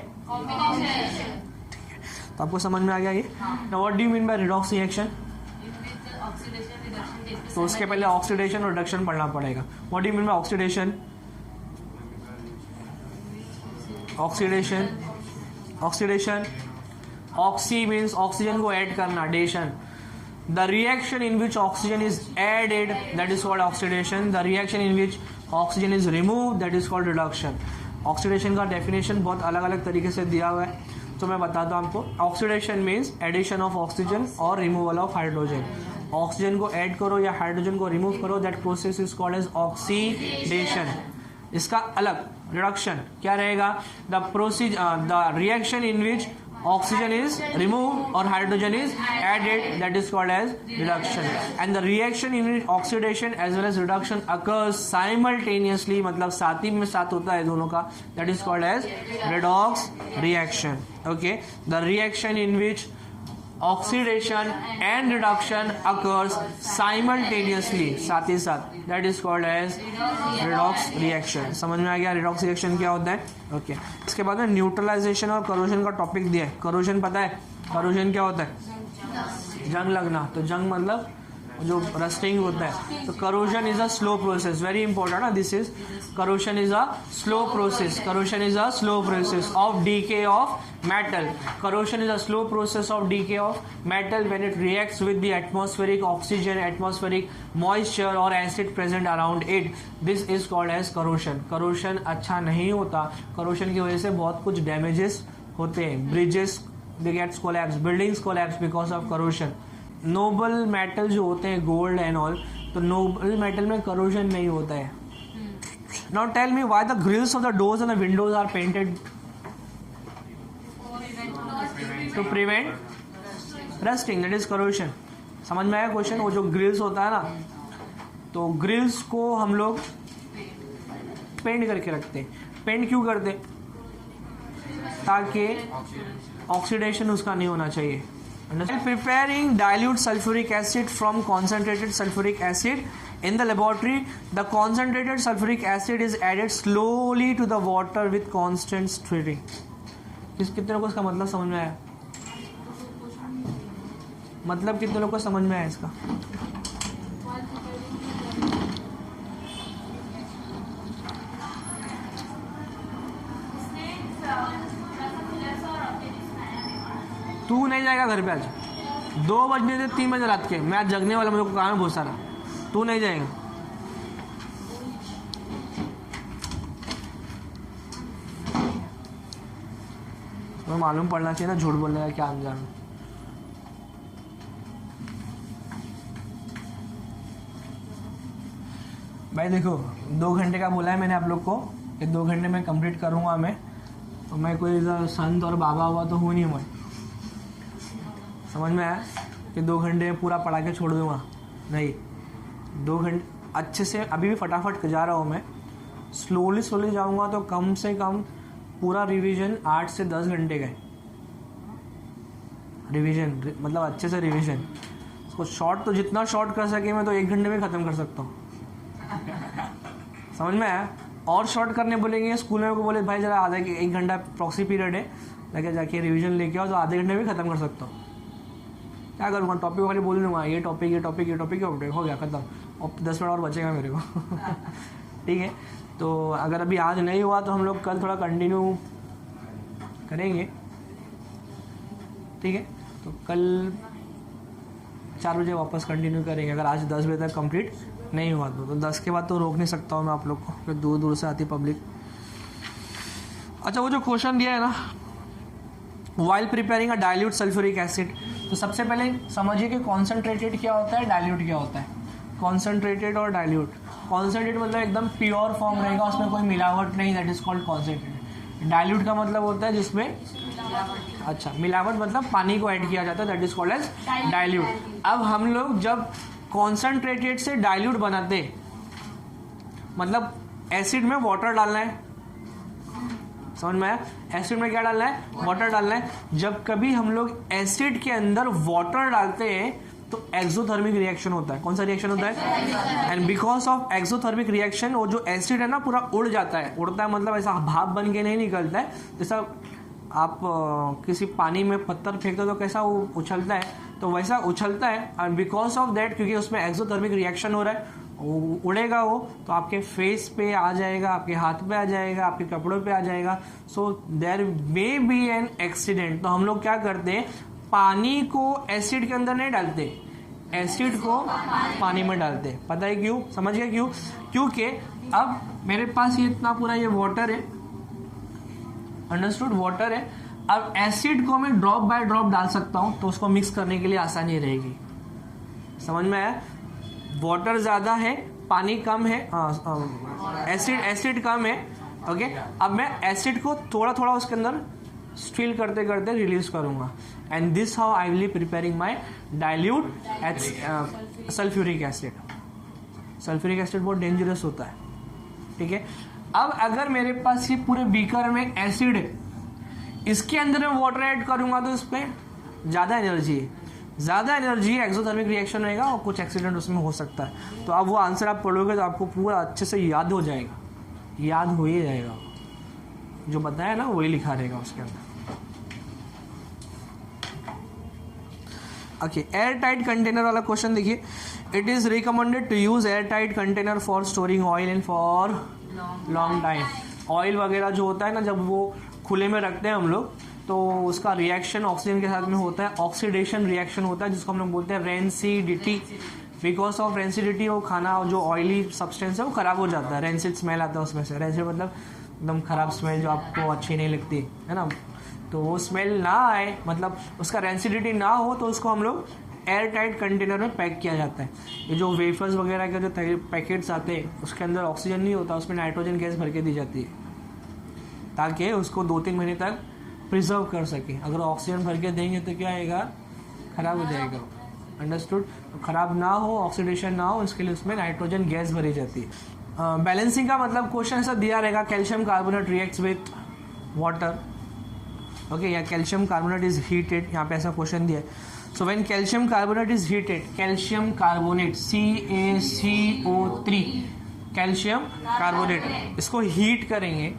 तो आपको समझ में आ गया ये. Now what do you mean by redox reaction? तो उसके पहले ऑक्सीडेशन और रिडक्शन पढ़ना पड़ेगा. What do you mean by oxidation? Oxidation oxy means oxygen को ऐड करना, डेशन. The reaction in which oxygen is added that is called oxidation. The reaction in which oxygen is remove that is called reduction. Oxidation का डेफिनेशन बहुत अलग अलग तरीके से दिया हुआ है. तो मैं बताता हूँ आपको. Oxidation means addition of oxygen और रिमूवल ऑफ हाइड्रोजन. ऑक्सीजन को ऐड करो या हाइड्रोजन को रिमूव करो, that process is called as oxidation. इसका अलग रिडक्शन क्या रहेगा? The reaction in which oxygen is removed or hydrogen is added, that is called as reduction. And the reaction in which oxidation as well as reduction occurs simultaneously, मतलब साथ ही में साथ होता है दोनों का, that is called as redox reaction. Okay, the reaction in which oxidation and reduction occurs simultaneously, साथ ही साथ, that is called as redox reaction. समझ में आ गया redox reaction क्या होता है? ओके इसके बाद में न्यूट्रलाइजेशन और करोजन का टॉपिक दिया है. करोजन पता है करोजन क्या होता है? जंग लगना. तो जंग मतलब जो रस्टिंग होता है. तो corrosion is a slow process, very important ना this is. Corrosion is a slow process. Corrosion is a slow process of decay of metal. Corrosion is a slow process of decay of metal when it reacts with the atmospheric oxygen, atmospheric moisture or acid present around it. This is called as corrosion. Corrosion अच्छा नहीं होता. Corrosion की वजह से बहुत कुछ damages होते हैं. Bridges they get collapse, buildings collapse because of corrosion. Noble metal जो होते हैं gold and all, तो noble metal में corrosion नहीं होता है. Now tell me why the grills of the doors and the windows are painted to prevent rusting, that is corrosion. समझ में आया क्वेश्चन? वो जो ग्रिल्स होता है ना, तो ग्रिल्स को हम लोग पेंट करके रखते हैं. पेंट क्यों करते? ताकि ऑक्सीडेशन उसका नहीं होना चाहिए. Preparing dilute sulfuric acid from concentrated sulfuric acid in the laboratory, the concentrated sulfuric acid is added slowly to the water with constant stirring. कितने लोगों को इसका मतलब समझ में आया? मतलब कितने लोगों को समझ में आया इसका? तू नहीं जाएगा घर पे आज? 2 बजने से 3 बजे रात के. मैं आज जगने वाला, मुझे काम है बहुत सारा. तू नहीं जाएगा. तो मालूम पड़ना चाहिए ना झूठ बोलने का क्या अंजाम. भाई देखो 2 घंटे का बोला है मैंने आप लोग को कि 2 घंटे में कंप्लीट करूँगा मैं. तो मैं कोई संत और बाबा हुआ तो हूँ नहीं मैं. समझ में आया कि 2 घंटे में पूरा पढ़ा के छोड़ दूँगा? नहीं. 2 घंटे अच्छे से अभी भी फटाफट जा रहा हूँ मैं. स्लोली जाऊँगा तो कम से कम पूरा रिवीजन 8 से 10 घंटे का रिवीजन, मतलब अच्छे से रिवीजन. उसको शॉर्ट तो जितना शॉर्ट कर सके मैं तो 1 घंटे में ख़त्म कर सकता हूँ. समझ में आया? और शॉर्ट करने बोलेंगे स्कूल में को बोले भाई जरा आधा 1 घंटा प्रॉक्सी पीरियड है, लेके जाके रिवीजन लेके आओ, तो आधे घंटे में ख़त्म कर सकता हूँ. क्या करूँगा? टॉपिक वाले बोल दूँगा ये टॉपिक हो गया ख़त्म. और 10 मिनट और बचेगा मेरे को. ठीक है. तो अगर अभी आज नहीं हुआ तो हम लोग कल थोड़ा कंटिन्यू करेंगे. ठीक है. तो कल 4 बजे वापस कंटिन्यू करेंगे. अगर आज 10 बजे तक कंप्लीट नहीं हुआ तो 10 के बाद तो रोक नहीं सकता हूँ मैं आप लोग को, फिर दूर दूर से आती पब्लिक. अच्छा वो जो क्वेश्चन दिया है ना, while preparing a dilute sulphuric acid, तो सबसे पहले समझिए कि कॉन्सेंट्रेटेड क्या होता है, डाइल्यूट क्या होता है. कॉन्सेंट्रेटेड और डाइल्यूट. कॉन्सेंट्रेटेड मतलब एकदम प्योर फॉर्म रहेगा, उसमें कोई मिलावट नहीं, that is called concentrated. Dilute का मतलब होता है जिसमें अच्छा मिलावट, मतलब पानी को ऐड किया जाता है, that is called as dilute. अब हम लोग जब कॉन्सेंट्रेटेड से डाइल्यूट बनाते, मतलब एसिड में वाटर डालना है. समझ में आया? एसिड में क्या डालना है? वाटर डालना है. जब कभी हम लोग एसिड के अंदर वाटर डालते हैं तो एक्सोथर्मिक रिएक्शन होता है. कौन सा रिएक्शन होता है? And because of exothermic reaction वो जो एसिड है ना पूरा उड़ जाता है. उड़ता है मतलब ऐसा भाप बन के नहीं निकलता है. जैसा आप किसी पानी में पत्थर फेंकते हो तो कैसा वो उछलता है, तो वैसा उछलता है. एंड बिकॉज ऑफ दैट, क्योंकि उसमें एक्सोथर्मिक रिएक्शन हो रहा है, वो उड़ेगा वो, तो आपके फेस पे आ जाएगा, आपके हाथ पे आ जाएगा, आपके कपड़ों पे आ जाएगा. So there may be an accident. तो हम लोग क्या करते हैं, पानी को एसिड के अंदर नहीं डालते, एसिड को पानी में डालते. पता है क्यों? समझ गए क्यों? क्योंकि अब मेरे पास ये इतना पूरा ये वाटर है, अंडरस्टूड, वाटर है. अब एसिड को मैं ड्रॉप बाय ड्रॉप डाल सकता हूं तो उसको मिक्स करने के लिए आसानी रहेगी। समझ में आया? वाटर ज़्यादा है, पानी कम है, एसिड कम है। ओके, अब मैं एसिड को थोड़ा थोड़ा उसके अंदर स्टील करते करते रिलीज करूंगा, and this how I will preparing my dilute sulphuric acid. Sulphuric acid बहुत डेंजरस होता है, ठीक है। अब अगर मेरे पास ये पूरे बीकर में एसिड है, इसके अंदर मैं वाटर ऐड करूंगा तो इसमें ज़्यादा एनर्जी है, ज़्यादा एनर्जी एक्सोथर्मिक रिएक्शन रहेगा और कुछ एक्सीडेंट उसमें हो सकता है। तो अब वो आंसर आप पढ़ोगे तो आपको पूरा अच्छे से याद हो जाएगा, याद हो ही जाएगा, जो बताया ना वही लिखा रहेगा उसके अंदर। ओके, एयर टाइट कंटेनर वाला क्वेश्चन देखिए। It is recommended to use air tight container for storing oil and for long time. Oil वगैरह जो होता है ना, जब वो खुले में रखते हैं हम लोग तो उसका रिएक्शन ऑक्सीजन के साथ में होता है, ऑक्सीडेशन रिएक्शन होता है, जिसको हम लोग बोलते हैं रेंसिडिटी। बिकॉज ऑफ रेंसिडिटी वो खाना जो ऑयली सब्सटेंस है वो खराब हो जाता है, रेंसिड स्मेल आता है उसमें से। रेंसिड मतलब एकदम खराब स्मेल जो आपको अच्छी नहीं लगती है ना, तो वो स्मेल ना आए, मतलब उसका रेंसिडिटी ना हो, तो उसको हम लोग एयर टाइट कंटेनर में पैक किया जाता है। ये जो वेफर्स वगैरह के जो पैकेट्स आते हैं उसके अंदर ऑक्सीजन नहीं होता, उसमें नाइट्रोजन गैस भर के दी जाती है ताकि उसको 2-3 महीने तक प्रिजर्व कर सके। अगर ऑक्सीजन भर के देंगे तो क्या आएगा, खराब हो जाएगा। अंडरस्टूड? खराब ना हो, ऑक्सीडेशन ना हो, इसके लिए उसमें नाइट्रोजन गैस भरी जाती है। बैलेंसिंग का मतलब क्वेश्चन ऐसा दिया रहेगा, calcium carbonate reacts with water. Okay, या कैल्शियम कार्बोनेट इज हीटेड, यहाँ पे ऐसा क्वेश्चन दिया है। सो when calcium carbonate is heated, calcium carbonate CaCO3, calcium carbonate, इसको हीट करेंगे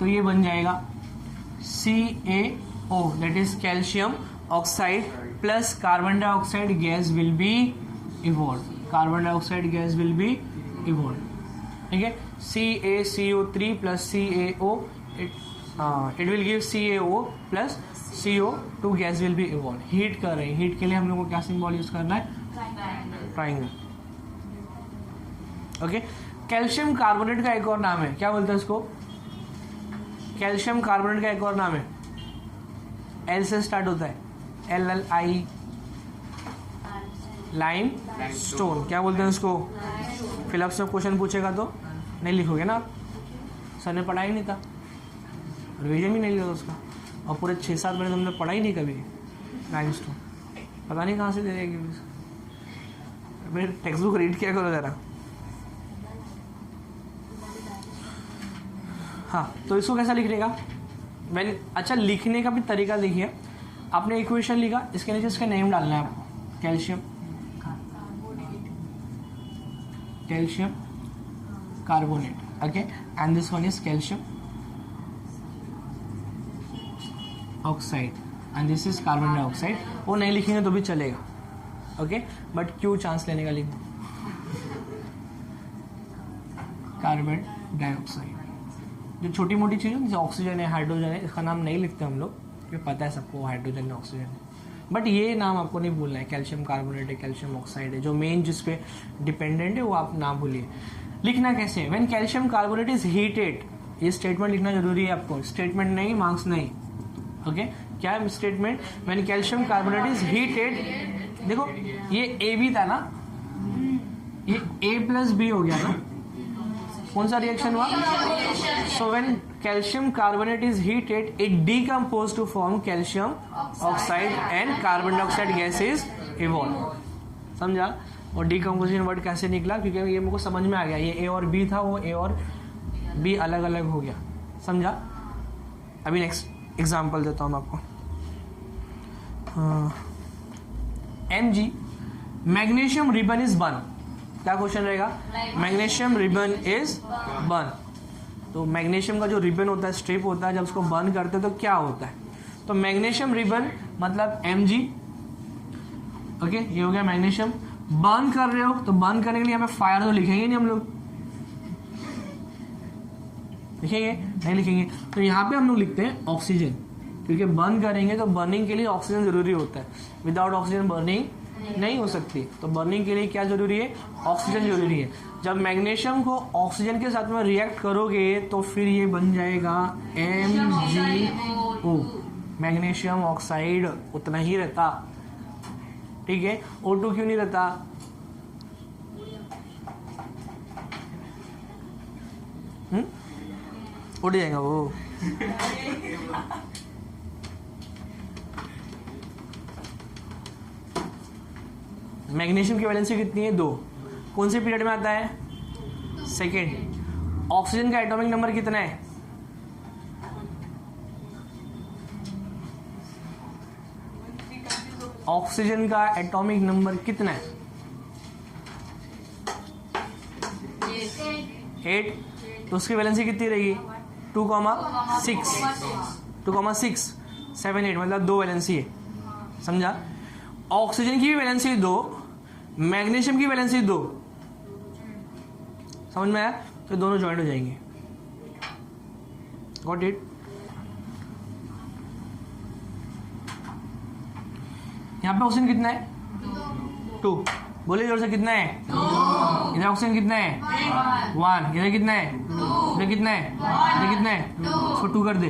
तो ये बन जाएगा CaO, that is calcium oxide plus carbon dioxide gas will be evolve. Carbon dioxide gas will be evolve, ठीक है। CaCO3 plus CaO, it will give CaO plus CO2 gas will be evolve. Heat कर रहे हैं, हीट के लिए हम लोग को क्या सिंबल यूज करना है, ट्राइंगल। ओके, कैल्शियम कार्बोनेट का एक और नाम है, क्या बोलते हैं इसको, कैल्शियम कार्बोनेट का एक और नाम है, L से स्टार्ट होता है, LLI, लाइम स्टोन। क्या बोलते हैं उसको, फिलअप से क्वेश्चन पूछेगा तो नहीं लिखोगे ना आप, सर ने पढ़ा ही नहीं था, रिवीजन भी नहीं लिया उसका, और पूरे 6-7 महीने तुमने पढ़ा ही नहीं कभी लाइम स्टोन, पता नहीं कहाँ से दे देगी। मेरे टेक्स्ट बुक रीड किया करो ज़रा। हाँ, तो इसको कैसा लिखने का, अच्छा लिखने का भी तरीका देखिए। आपने इक्वेशन लिखा, इसके नीचे इसका नेम डालना है आपको, calcium carbonate, okay, and this one is calcium oxide and this is carbon dioxide. वो नहीं लिखेंगे तो भी चलेगा, ओके, बट क्यों चांस लेने का लिख दो, कार्बन डाइऑक्साइड। जो छोटी मोटी चीज़ें जैसे ऑक्सीजन है, हाइड्रोजन है, इसका नाम नहीं लिखते हम लोग, क्योंकि पता है सबको हाइड्रोजन है, ऑक्सीजन है, बट ये नाम आपको नहीं भूलना है। कैल्शियम कार्बोनेट है, कैल्शियम ऑक्साइड है, जो मेन जिस पे डिपेंडेंट है वो आप ना भूलिए। लिखना कैसे है, when calcium carbonate is heated, ये स्टेटमेंट लिखना जरूरी है आपको, स्टेटमेंट नहीं, मार्क्स नहीं, ओके। क्या है statement, when calcium carbonate is heated. देखो ये ए भी था ना, ये A+B हो गया ना, कौन सा रिएक्शन हुआ, so when calcium carbonate is heated it decompose to form calcium oxide and carbon dioxide gas is evolve. समझा? और डिकम्पोजिशन वर्ड कैसे निकला, क्योंकि ये मेरे को समझ में आ गया, ये A और B था, वो A और B अलग अलग हो गया। समझा? अभी नेक्स्ट एग्जाम्पल देता हूँ मैं आपको। Mg magnesium ribbon is burn. क्या क्वेश्चन रहेगा, मैग्नीशियम रिबन इज बर्न। तो मैग्नीशियम का जो रिबन होता है, स्ट्रिप होता है, जब उसको बर्न करते हैं तो क्या होता है, तो मैग्नीशियम रिबन मतलब Mg, ओके, ये हो गया मैग्नीशियम। बर्न कर रहे हो तो बर्न करने के लिए यहाँ पे फायर तो लिखेंगे नहीं हम लोग, लिखेंगे नहीं, लिखेंगे, तो यहाँ पे हम लोग लिखते हैं ऑक्सीजन, क्योंकि बर्न करेंगे तो बर्निंग के लिए ऑक्सीजन जरूरी होता है, विदाउट ऑक्सीजन बर्निंग नहीं हो सकती। तो बर्निंग के लिए क्या जरूरी है, ऑक्सीजन जरूरी है। जब मैग्नीशियम को ऑक्सीजन के साथ में रिएक्ट करोगे तो फिर ये बन जाएगा MgO, मैग्नीशियम ऑक्साइड उतना ही रहता, ठीक है। O2 क्यों नहीं रहता? उड़ जाएगा वो। मैग्नीशियम की वैलेंसी कितनी है? 2। कौन से पीरियड में आता है? सेकेंड। ऑक्सीजन का एटॉमिक नंबर कितना है? ऑक्सीजन का एटॉमिक नंबर कितना है? 8। तो उसकी वैलेंसी कितनी रहेगी? 2,6। 2,6 7 8 मतलब 2 वैलेंसी है, समझा। ऑक्सीजन की भी वैलेंसी 2, मैग्नीशियम की वैलेंसी 2, समझ में आया? तो दोनों ज्वाइंट हो जाएंगे। Got it? यहाँ पे ऑक्सीजन कितना है? 2। बोले जोर से, कितना है? इधर ऑक्सीजन कितना है? 1। इधर कितना है? इधर कितना है? इधर कितना है? इसको 2 कर दे,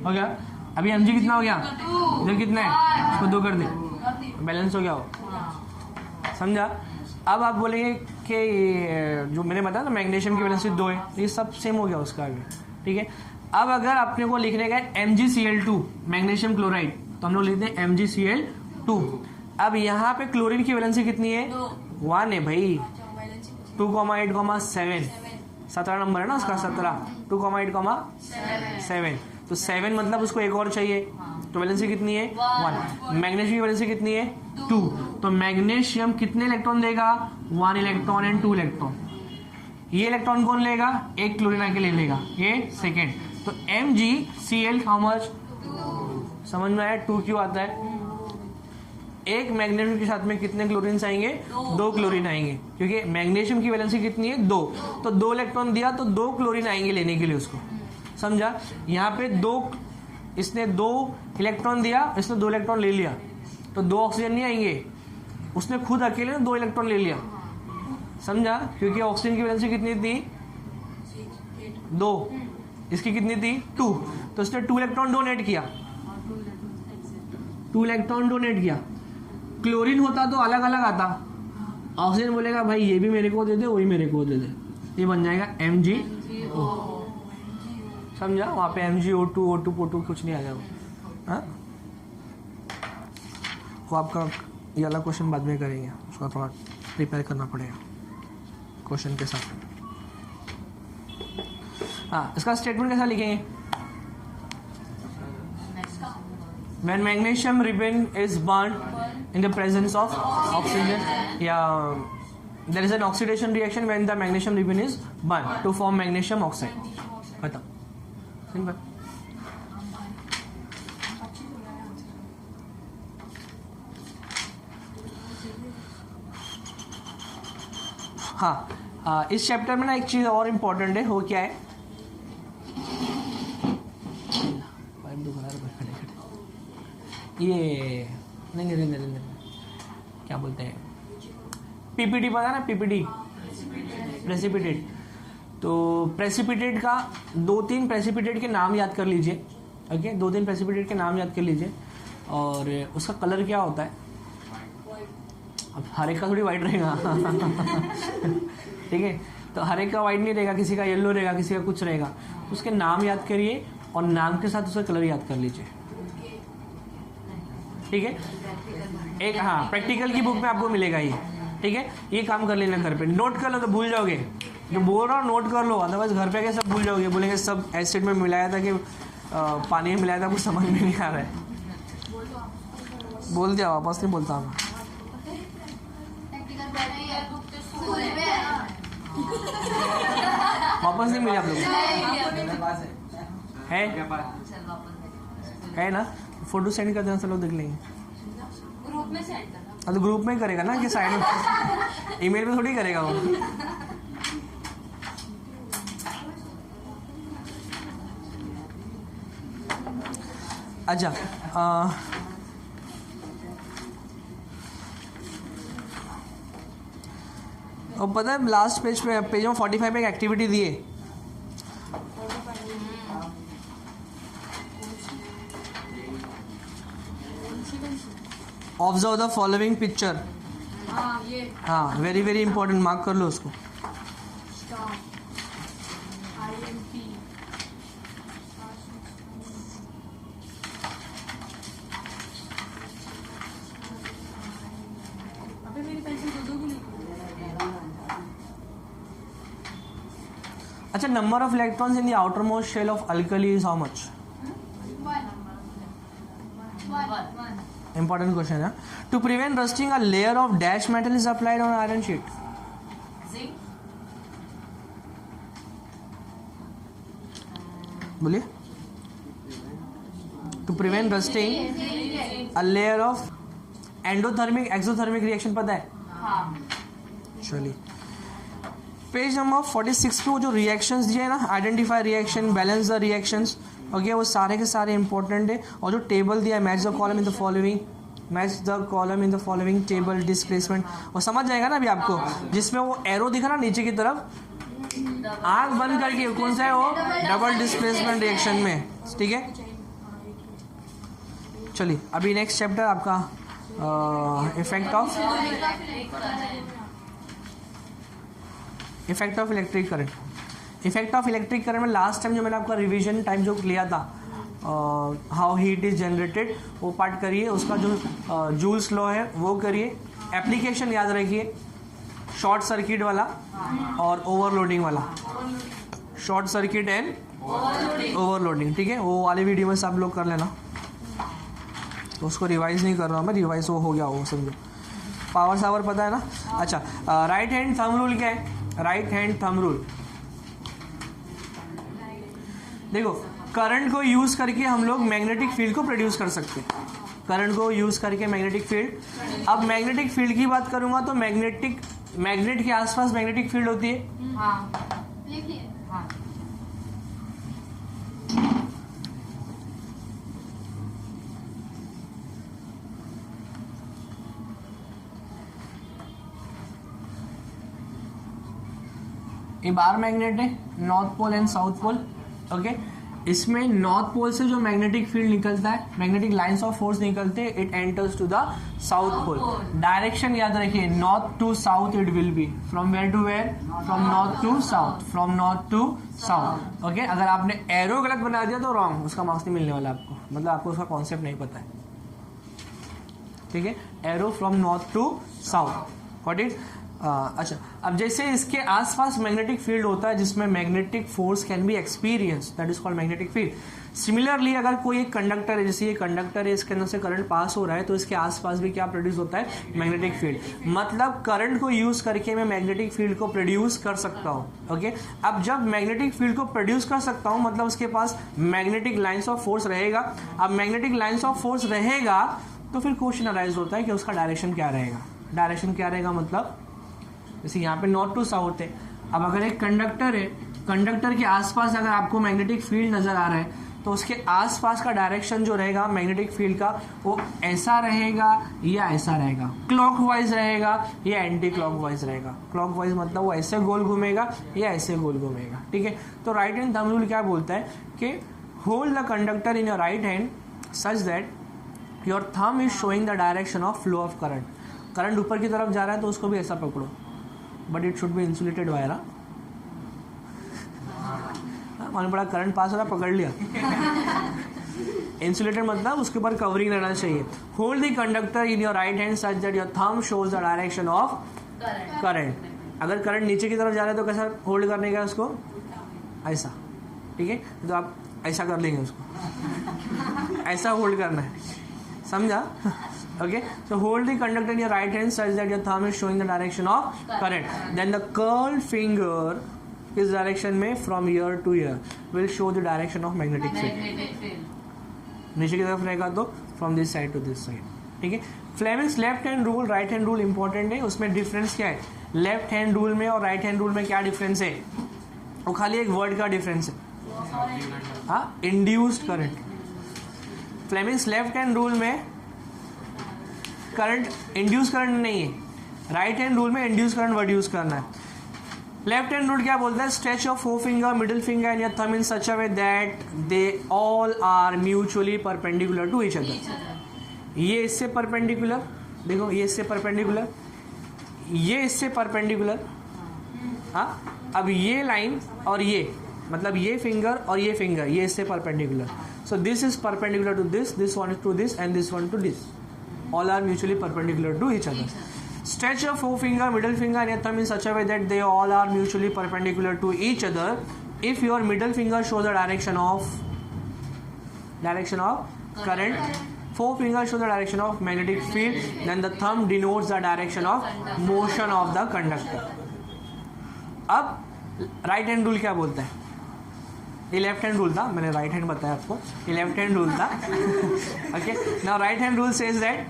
हो गया। अभी mg कितना हो गया? इधर कितना है? इसको 2 कर दे, बैलेंस हो गया वो, समझा। अब आप बोलेंगे कि जो मैंने बताया ना मैग्नीशियम की वैलेंसी 2 है, ये सब सेम हो गया उसका भी, ठीक है। अब अगर अपने को लिखने का MgCl2 मैग्नीशियम क्लोराइड, तो हम लोग लिखते हैं MgCl2। अब यहाँ पे क्लोरीन की वैलेंसी कितनी है? 1 है भाई। 2,8,7 17 नंबर है ना उसका, 17। 2,8,7 तो 7 मतलब उसको एक और चाहिए, तो वैलेंसी कितनी है? 1। मैग्नीशियम की वैलेंसी कितनी है? 2। तो मैग्नीशियम कितने इलेक्ट्रॉन देगा? 1 इलेक्ट्रॉन एंड 2 इलेक्ट्रॉन। ये इलेक्ट्रॉन कौन लेगा? एक क्लोरीन आके ले लेगा, ये सेकेंड। तो MgCl हाउ मच? समझ में आया 2 क्यों आता है? एक मैग्नीशियम के साथ में कितने क्लोरीन आएंगे? 2 क्लोरीन आएंगे, क्योंकि मैग्नीशियम की वैलेंसी कितनी है? 2। तो 2 इलेक्ट्रॉन दिया तो 2 क्लोरीन आएंगे लेने के लिए उसको, समझा। यहाँ पे 2, इसने 2 इलेक्ट्रॉन दिया, इसने 2 इलेक्ट्रॉन ले लिया, तो 2 ऑक्सीजन नहीं आएंगे, उसने खुद अकेले 2 इलेक्ट्रॉन ले लिया, समझा। क्योंकि ऑक्सीजन की वैलेंसी कितनी थी? 2। इसकी कितनी थी? 2। तो इसने 2 इलेक्ट्रॉन डोनेट किया, 2 इलेक्ट्रॉन डोनेट किया। क्लोरीन होता तो अलग अलग आता, ऑक्सीजन बोलेगा भाई ये भी मेरे को दे दे, वही मेरे को दे दे, ये बन जाएगा MgO, समझा। वहां पे MgO2 O2 O2 कुछ नहीं आ जाएगा। वो आपका ये वाला क्वेश्चन बाद में करेंगे, उसका थोड़ा प्रिपेयर करना पड़ेगा क्वेश्चन के साथ। हाँ, इसका स्टेटमेंट कैसा लिखेंगे? When magnesium ribbon is burned in the presence of oxygen, there is an oxidation reaction when the magnesium ribbon is burned to form magnesium oxide. खत्म, सिंपल। हाँ, इस चैप्टर में ना एक चीज और इम्पोर्टेंट है, वो क्या है? ये नहीं, क्या बोलते हैं, PPT पता ना? PPT precipitate. तो प्रेसिपिटेट का 2-3 प्रेसिपिटेट के नाम याद कर लीजिए, ओके। 2-3 प्रेसिपिटेट के नाम याद कर लीजिए, और उसका कलर क्या होता है? अब हर एक का थोड़ी वाइट रहेगा ठीक है, तो हर एक का वाइट नहीं रहेगा, किसी का येलो रहेगा, किसी का कुछ रहेगा। उसके नाम याद करिए और नाम के साथ उसका कलर याद कर लीजिए, ठीक है। एक हाँ, प्रैक्टिकल की बुक में आपको मिलेगा ये, ठीक है। ये काम कर लेना घर पे, नोट कर लो तो भूल जाओगे, जो बोल रहा हूँ नोट कर लो, अदरवाइज घर पे के सब भूल जाओगे, बोलेंगे सब एसिड में मिलाया था कि पानी में मिलाया था, कुछ समझ में नहीं आ रहा है। बोल दिया, वापस नहीं बोलता हूँ। वापस नहीं मिले आप लोग? है ना? फोटो सेंड कर देना, सब लोग देख लेंगे। ग्रुप में सेंड करना। तो ग्रुप में करेगा ना, कि साइड में ईमेल में थोड़ी करेगा वो। अच्छा, और पता है लास्ट पेज पे, पेज में 45 पे एक एक्टिविटी दी है, ऑब्जर्व द फॉलोइंग पिक्चर. हाँ ये हाँ, वेरी वेरी इंपॉर्टेंट, मार्क कर लो उसको. स्टॉप IMP अबे मेरी पेंसिल दो की अच्छा, number of electrons in the outermost shell of alkali is how much? Important question है. To prevent rusting a layer of dash metal is applied on iron sheet. बोलिए. To prevent rusting a layer of endothermic exothermic reaction पता है? चलिए, पेज नंबर 46 पे वो जो रिएक्शंस दिए ना, identify reaction, balance the reactions, okay, वो सारे के सारे इंपॉर्टेंट है. और जो टेबल दिया है, match the column in the following, match the column in the following table displacement, वो समझ जाएगा ना अभी आपको. जिसमें वो एरो दिखा ना नीचे की तरफ, आंख बंद करके, कौन सा है वो? डबल डिस्प्लेसमेंट रिएक्शन में. ठीक है, चलिए अभी नेक्स्ट चैप्टर आपका effect of electric current. Effect of electric current में लास्ट टाइम जो मैंने आपका रिवीजन टाइम जो लिया था, हाउ हीट इज जनरेटेड, वो पार्ट करिए. उसका जो जूल्स लॉ है वो करिए. एप्लीकेशन याद रखिए, शॉर्ट सर्किट वाला और ओवरलोडिंग वाला. Short circuit and overloading. ठीक है, वो वाले वीडियो में सब लोग कर लेना. तो उसको रिवाइज नहीं कर रहा हूँ मैं, रिवाइज वो हो गया वो समझो. पावर सावर पता है ना. अच्छा, राइट हैंड थंब रूल क्या है? राइट हैंड थंब रूल, देखो, करंट को यूज करके हम लोग मैग्नेटिक फील्ड को प्रोड्यूस कर सकते हैं. करंट को यूज करके मैग्नेटिक फील्ड. अब मैग्नेटिक फील्ड की बात करूंगा तो मैग्नेट के आसपास मैग्नेटिक फील्ड होती है. लिखिए. ये बार मैग्नेट है, north pole and south pole. Okay, इसमें नॉर्थ पोल से जो मैग्नेटिक फील्ड निकलता है, मैग्नेटिक लाइंस ऑफ फोर्स निकलते हैं, it enters to the south pole. Direction याद रखिए, north to south it will be. From where to where? From north to south. From north to south. Okay, अगर आपने एरो गलत बना दिया तो रॉन्ग, उसका मार्क्स नहीं मिलने वाला आपको. मतलब आपको उसका कॉन्सेप्ट नहीं पता है. ठीक है, arrow from north to south. What is? अच्छा, अब जैसे इसके आसपास मैग्नेटिक फील्ड होता है जिसमें magnetic force can be experience, that is called magnetic field. Similarly अगर कोई एक कंडक्टर है, जैसे ये कंडक्टर है, इसके अंदर से करंट पास हो रहा है, तो इसके आसपास भी क्या प्रोड्यूस होता है? Magnetic field. मतलब करंट को यूज करके मैं मैग्नेटिक फील्ड को प्रोड्यूस कर सकता हूँ. ओके, अब जब मैग्नेटिक फील्ड को प्रोड्यूस कर सकता हूँ मतलब उसके पास मैग्नेटिक लाइन्स ऑफ फोर्स रहेगा. अब मैग्नेटिक लाइन्स ऑफ फोर्स रहेगा तो फिर क्वेश्चन अराइज होता है कि उसका डायरेक्शन क्या रहेगा. डायरेक्शन क्या रहेगा मतलब, जैसे यहाँ पे नॉर्थ टू साउथ है. अब अगर एक कंडक्टर है, कंडक्टर के आसपास अगर आपको मैग्नेटिक फील्ड नजर आ रहा है तो उसके आसपास का डायरेक्शन जो रहेगा मैग्नेटिक फील्ड का, वो ऐसा रहेगा या ऐसा रहेगा, क्लॉकवाइज रहेगा या एंटी क्लॉकवाइज रहेगा. क्लॉकवाइज मतलब वो ऐसे गोल घूमेगा या ऐसे गोल घूमेगा. ठीक है, तो राइट हैंड थंब रूल क्या बोलता है कि hold the conductor in your right hand such that your thumb is showing the direction of flow of current. Current ऊपर की तरफ जा रहा है तो उसको भी ऐसा पकड़ो, but it should be insulated wire. मालूम पड़ा करंट पास हो रहा, पकड़ लिया. इंसुलेटेड मतलब उसके ऊपर कवरिंग रहना चाहिए. Hold the conductor in your right hand such that your thumb shows the direction of current. अगर करंट नीचे की तरफ जा रहा है तो कैसा होल्ड करने का उसको? ऐसा. ठीक है, तो आप ऐसा कर लेंगे उसको, ऐसा होल्ड करना है, समझा? Okay, so hold the conductor in your right hand such that your thumb is showing the direction of current. Then the curled finger इस डायरेक्शन में from here to here will show the direction of magnetic field. नीचे की तरफ रहेगा तो from this side to this side. ठीक है, Fleming's left hand rule, right hand rule important है. उसमें डिफरेंस क्या है? लेफ्ट हैंड रूल में और राइट हैंड रूल में क्या डिफरेंस है? वो खाली एक वर्ड का डिफरेंस है. हाँ, induced current. Fleming's left hand rule में करंट इंड्यूस करंट नहीं है. राइट हैंड रूल में इंड्यूस करंट वर्ड यूज करना है. लेफ्ट हैंड रूल क्या बोलता है? Stretch your forefinger, middle finger and your thumb in such a way that they all are mutually perpendicular to each other. ये इससे परपेंडिकुलर, देखो ये इससे परपेंडिकुलर, ये इससे परपेंडिकुलर। हाँ, अब ये लाइन और ये, मतलब ये फिंगर और ये फिंगर, ये इससे perpendicular. So this is perpendicular to this one to this and this one to this, all are mutually perpendicular to each other. Stretch your forefinger, middle finger and your thumb in such a way that they all are mutually perpendicular to each other. If your middle finger shows the direction of current, forefinger shows the direction of magnetic field, then the thumb denotes the direction of motion of the conductor. अब राइट हैंड रूल क्या बोलता है? ये लेफ्ट हैंड रूल था, मैंने राइट हैंड बताया आपको, ये लेफ्ट हैंड रूल था। Okay, now right hand rule says that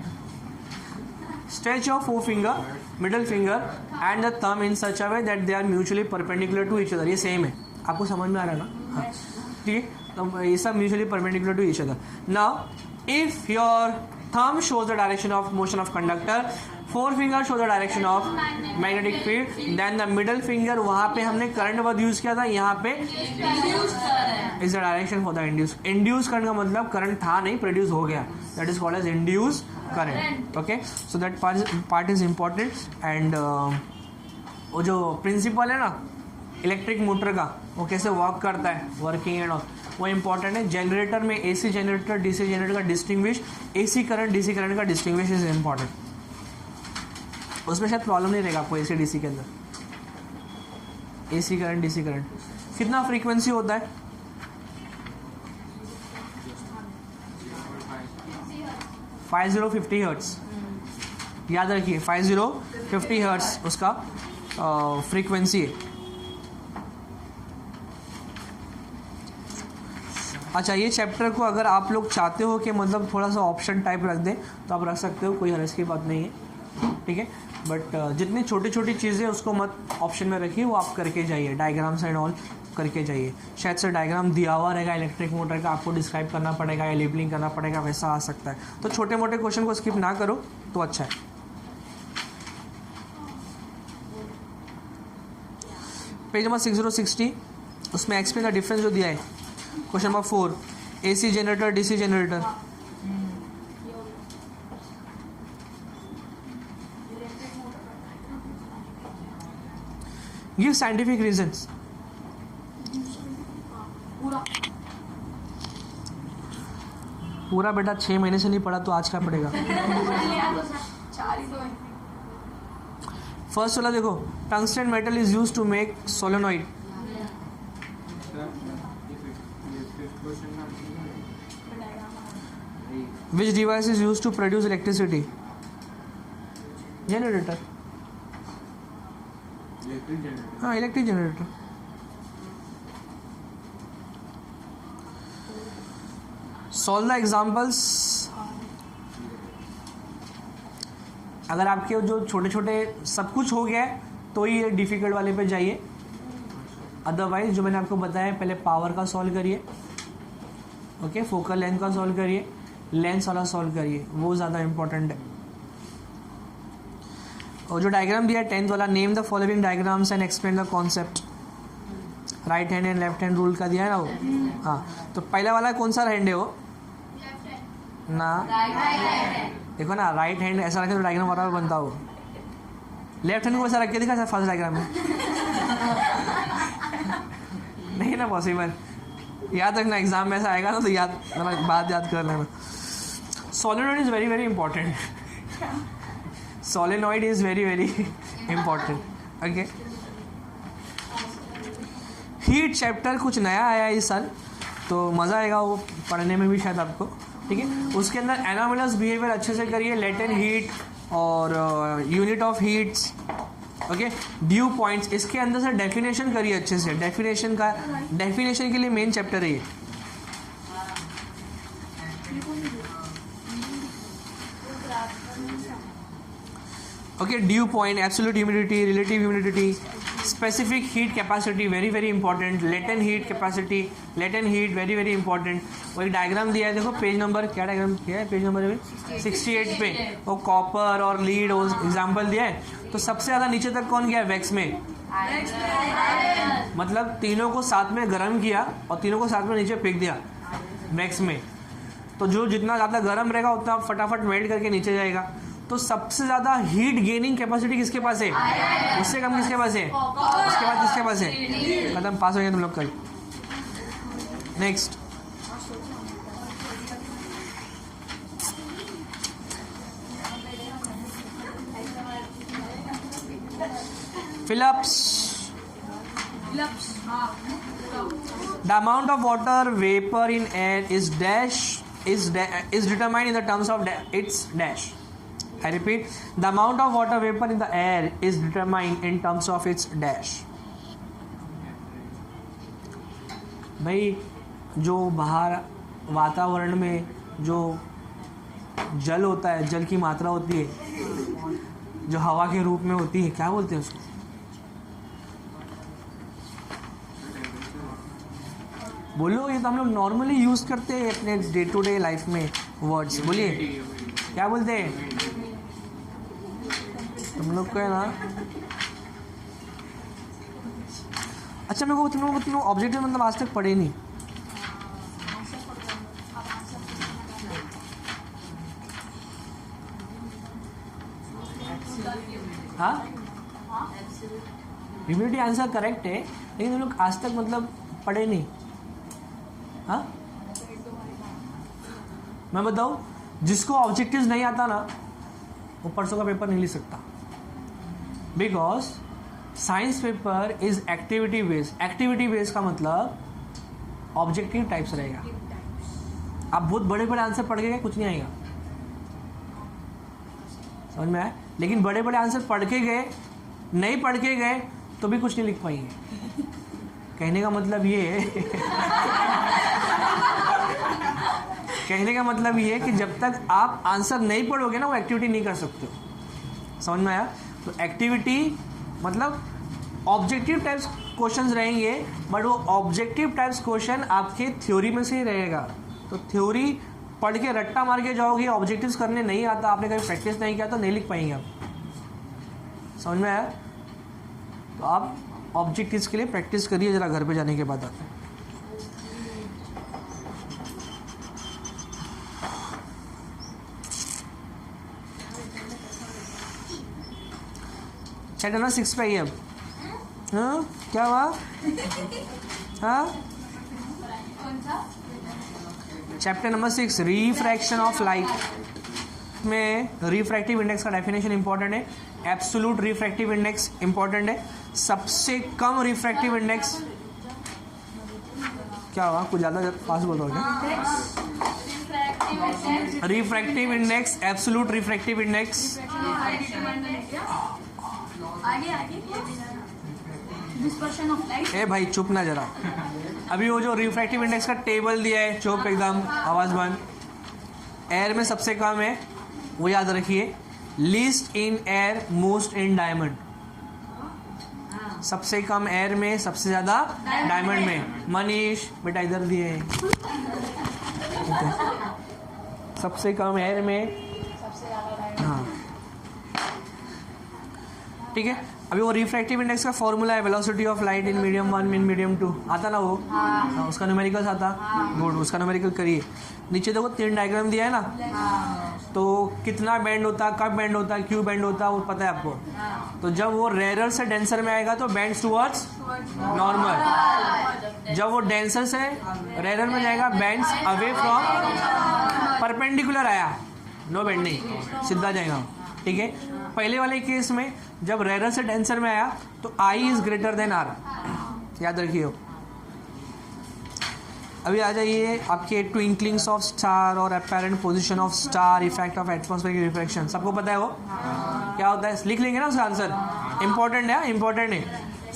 stretch your forefinger, middle finger and the thumb in such a way that they are mutually perpendicular to each other. ये सेम है, आपको समझ में आ रहा है ना? हाँ, ठीक है, तो ये सब mutually perpendicular to each other. Now if your thumb shows the direction of motion of conductor, forefinger shows the direction of magnetic field, then the middle finger, वहाँ पे हमने करंट वर्ड यूज किया था, यहाँ पे is the direction for the induced current का मतलब करंट था नहीं, प्रोड्यूस हो गया, that is called as induced current. Okay, so that part is important. and वो जो प्रिंसिपल है ना इलेक्ट्रिक मोटर का, वो कैसे वर्क करता है, वर्किंग एंड ऑल, वो इंपॉर्टेंट है। जनरेटर में एसी जनरेटर डीसी जनरेटर का distinguish, AC current DC current का डिस्टिंग्विश इज इम्पॉर्टेंट। उसमें शायद प्रॉब्लम नहीं रहेगा आपको एसी डीसी के अंदर। एसी करंट डीसी करंट कितना फ्रीक्वेंसी होता है? 5050 हर्ट्स, याद रखिए 5050 हर्ट्स उसका फ्रीक्वेंसी है। अच्छा, ये चैप्टर को अगर आप लोग चाहते हो कि मतलब थोड़ा सा ऑप्शन टाइप रख दें तो आप रख सकते हो, कोई हर्ज की बात नहीं है, ठीक है। बट जितनी छोटी छोटी चीज़ें उसको मत ऑप्शन में रखिए, वो आप करके जाइए, डायग्राम्स एंड ऑल करके जाइए। शायद से डायग्राम दिया हुआ रहेगा इलेक्ट्रिक मोटर का, आपको डिस्क्राइब करना पड़ेगा या लेबलिंग करना पड़ेगा, वैसा आ सकता है। तो छोटे मोटे क्वेश्चन को स्किप ना करो तो अच्छा है। पेज नंबर 6060, उसमें एक्सप्लेन द डिफरेंस जो दिया है। Question number 4, AC generator DC generator. Give scientific reasons. पूरा बेटा 6 महीने से नहीं पढ़ा तो आज क्या पढ़ेगा? फर्स्ट वाला देखो, tungsten metal is used to make solenoid. Which device is used to produce electricity? Generator. हाँ, electric generator. Solve the examples. अगर आपके जो छोटे छोटे सब कुछ हो गया है तो ये डिफिकल्ट वाले पे जाइए, अदरवाइज जो मैंने आपको बताया पहले पावर का सॉल्व करिए, ओके, फोकल लेंथ का सॉल्व करिए, लेंस वाला सॉल्व करिए, वो ज़्यादा इंपॉर्टेंट है। और जो डायग्राम दिया है 10th वाला, name the following diagrams and explain the concept. Right hand and left hand rule का दिया है ना वो। हाँ, तो पहला वाला कौन सा हैंड है वो ना? देखो ना, राइट हैंड ऐसा रखे तो डायग्राम बराबर बनता हो। लेफ्ट हैंड को ऐसा रख के दिखा फर्स्ट डायग्राम में नहीं ना पॉसिबल। याद रखना, एग्जाम में ऐसा आएगा ना तो याद, बात याद कर लेना। Solenoid is very very important. Solenoid is very very important, okay. Heat chapter कुछ नया आया है इस साल, तो मज़ा आएगा वो पढ़ने में भी शायद आपको, ठीक है। उसके अंदर एनोमलस बिहेवियर अच्छे से करिए, लेटेंट हीट और unit of heats, okay, due points, इसके अंदर से डेफिनेशन करिए अच्छे से। डेफिनेशन के लिए मेन चैप्टर है ये। Okay, due point, absolute humidity, relative humidity, specific heat capacity very very important, latent heat capacity, latent heat very very important. वो एक डायग्राम दिया है, देखो पेज नंबर, क्या डायग्राम किया है, पेज नंबर 68 पे, वो कॉपर और लीड वो एग्जाम्पल दिया है। तो सबसे ज़्यादा नीचे तक कौन गया? वैक्स में, मतलब तीनों को साथ में गर्म किया और तीनों को साथ में नीचे फेंक दिया वैक्स में। तो जो जितना ज़्यादा गर्म रहेगा उतना फटाफट मेल्ट करके नीचे जाएगा। तो सबसे ज़्यादा हीट गेनिंग कैपेसिटी किसके पास है? उससे कम किसके पास है? उसके बाद किसके पास है? खत्म, पास हो गया तुम लोग कल। Next, fill-ups. The amount of water vapor in air is determined in the terms of its dash. I repeat, the amount of water vapor in the air is determined in terms of its dash. भाई जो बाहर वातावरण में जो जल होता है, जल की मात्रा होती है जो हवा के रूप में होती है, क्या बोलते हैं उसको? बोलो, ये तो हम लोग नॉर्मली यूज करते हैं अपने डे टू डे लाइफ में वर्ड्स। बोलिए क्या बोलते हैं तुम लोग को, है ना? अच्छा, मेरे को तुम लोग ऑब्जेक्टिव मतलब आज तक पढ़े नहीं। हाँ, ह्यूमिडिटी आंसर करेक्ट है, लेकिन तुम लोग आज तक मतलब पढ़े नहीं। हाँ, मैं बताऊं, जिसको ऑब्जेक्टिव्स नहीं आता ना वो परसों का पेपर नहीं लिख सकता, because science paper is activity based. Activity based का मतलब ऑब्जेक्टिव टाइप्स रहेगा। आप बहुत बड़े बड़े आंसर पढ़ के गए, कुछ नहीं आएगा, समझ में आया? लेकिन बड़े बड़े आंसर पढ़ के गए, नहीं पढ़ के गए तो भी कुछ नहीं लिख पाएंगे। कहने का मतलब ये है कहने का मतलब ये है कि जब तक आप आंसर नहीं पढ़ोगे ना, वो एक्टिविटी नहीं कर सकते हो। समझ में आया? तो एक्टिविटी मतलब ऑब्जेक्टिव टाइप्स क्वेश्चंस रहेंगे, बट वो ऑब्जेक्टिव टाइप्स क्वेश्चन आपके थ्योरी में से ही रहेगा। तो थ्योरी पढ़ के रट्टा मार के जाओगे, ऑब्जेक्टिव्स करने नहीं आता, आपने कभी प्रैक्टिस नहीं किया तो नहीं लिख पाएंगे आप। समझ में आया? तो आप ऑब्जेक्टिव्स के लिए प्रैक्टिस करिए जरा, घर पे जाने के बाद आते हैं। चैप्टर नंबर 6 पे आइए अब। हाँ, क्या हुआ? हाँ, chapter number 6 refraction of light में रिफ्रैक्टिव इंडेक्स का डेफिनेशन इंपॉर्टेंट है, एब्सोल्यूट रिफ्रैक्टिव इंडेक्स इंपॉर्टेंट है, सबसे कम रिफ्रैक्टिव इंडेक्स। क्या हुआ, कुछ ज़्यादा फास्ट बोल रहा हूँ क्या? Refractive index, absolute refractive index. ए भाई चुप ना जरा, अभी वो जो रिफ्रैक्टिव इंडेक्स का टेबल दिया है, चुप एकदम, आवाज बंद। एयर में सबसे कम है, वो याद रखिए, least in air most in diamond. सबसे कम एयर में, सबसे ज्यादा डायमंड में। मनीष बेटा इधर दिए हैं। सबसे कम एयर में, हाँ ठीक है। अभी वो रिफ्रैक्टिव इंडेक्स का फॉर्मूला है velocity of light in medium 1 in medium 2, आता ना वो? हाँ, उसका न्यूमेरिकल्स आता। गुड, उसका न्यूमेरिकल करिए। नीचे देखो 3 डायग्राम दिया है ना, तो कितना बैंड होता है, कब बैंड होता है, क्यों बैंड होता है, वो पता है आपको। तो जब वो रेयर से डेंसर में आएगा तो बैंड टुवर्ड्स नॉर्मल, जब वो डेंसर से रेयर में जाएगा बैंड्स अवे फ्रॉम परपेंडिकुलर आया, नो बैंड नहीं, सीधा जाएगा, ठीक है। पहले वाले केस में जब रेयर से डेंसर में आया तो I is greater than R, याद रखिए। अभी आ जाइए आपके ट्विंकलिंग्स ऑफ स्टार और apparent position of star, effect of atmospheric refraction, सबको पता है वो क्या होता है? लिख लेंगे ना उसका आंसर, इंपॉर्टेंट है, इंपॉर्टेंट है।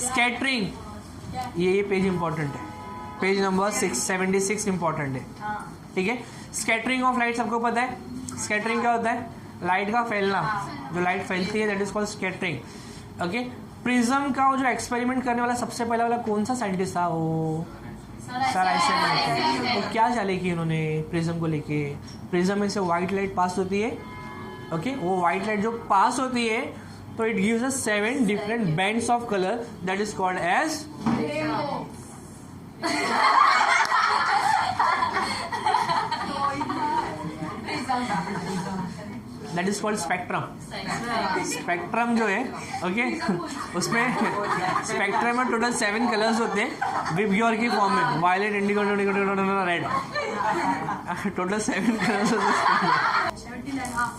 स्कैटरिंग, ये पेज इंपॉर्टेंट है, पेज नंबर 676 इंपॉर्टेंट है, ठीक है। स्कैटरिंग ऑफ लाइट सबको पता है। स्कैटरिंग क्या होता है? लाइट का फैलना, जो लाइट फैलती है that is called scattering, okay. Prism का जो एक्सपेरिमेंट करने वाला सबसे पहला वाला कौन सा साइंटिस्ट था? वो सर आइजैक। तो क्या चाले की उन्होंने प्रिज्म को लेके? प्रिज्म में से व्हाइट लाइट पास होती है, ओके। वो व्हाइट लाइट जो पास होती है तो it gives us 7 different bands of colour that is called as that is called स्पेक्ट्रम। स्पेक्ट्रम जो है ओके उसमें स्पेक्ट्रम में टोटल 7 कलर्स होते हैं विबग्योर की फॉर्म में, violet, indigo, red, total 7 colours होते हैं। 79 हाँ।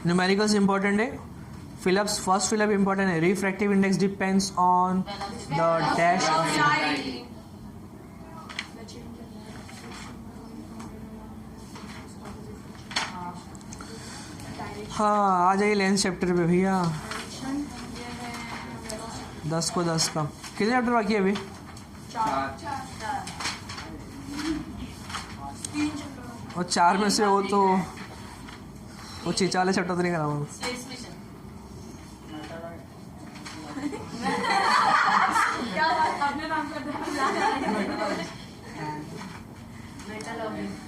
न्यूमेरिकल्स इंपॉर्टेंट है, फिलअप्स फर्स्ट फिलअप इंपॉर्टेंट है, refractive index depends on the dash of. हाँ आ जाइए लेंस चैप्टर पे भैया, 10 को 10 का। कितने चैप्टर बाकी है अभी? 4 और 4 में से वो तो वो 6 वाले चैप्टर तो नहीं कराऊंगा। क्या अपने नाम कर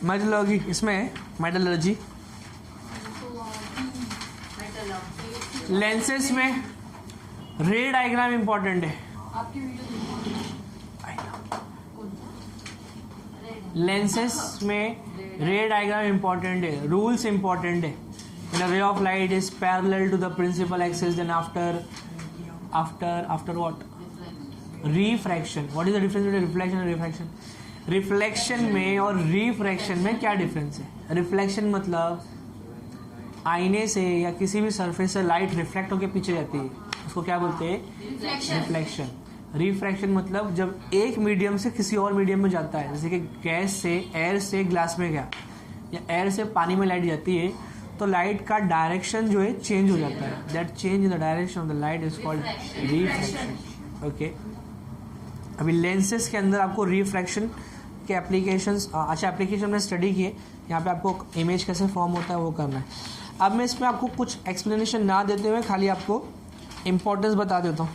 मेटलर्जी इसमें है, मेटलर्जी। लेंसेस में रे डायग्राम इंपॉर्टेंट है। आपकी वीडियो लेंसेस में रे डायग्राम इंपॉर्टेंट है, रूल्स इंपॉर्टेंट है। When a ray of light is parallel to the principal axis, then after what? Refraction. What is the difference between reflection and refraction? Reflection में और रिफ्रैक्शन में क्या डिफरेंस है? रिफ्लेक्शन मतलब आईने से या किसी भी सरफेस से लाइट रिफ्लेक्ट होकर पीछे जाती है, उसको क्या बोलते हैं? रिफ्लेक्शन। रिफ्रैक्शन मतलब जब एक मीडियम से किसी और मीडियम में जाता है, जैसे कि गैस से एयर से ग्लास में गया या एयर से पानी में लाइट जाती है, तो लाइट का डायरेक्शन जो है चेंज हो जाता है। That change in the direction of the light is called refraction. Okay, अभी लेंसेज के अंदर आपको रिफ्रैक्शन के एप्लीकेशंस, अच्छा एप्लीकेशन में स्टडी किए, यहाँ पे आपको इमेज कैसे फॉर्म होता है वो करना है। अब मैं इसमें आपको कुछ एक्सप्लेनेशन ना देते हुए खाली आपको इम्पोर्टेंस बता देता हूँ।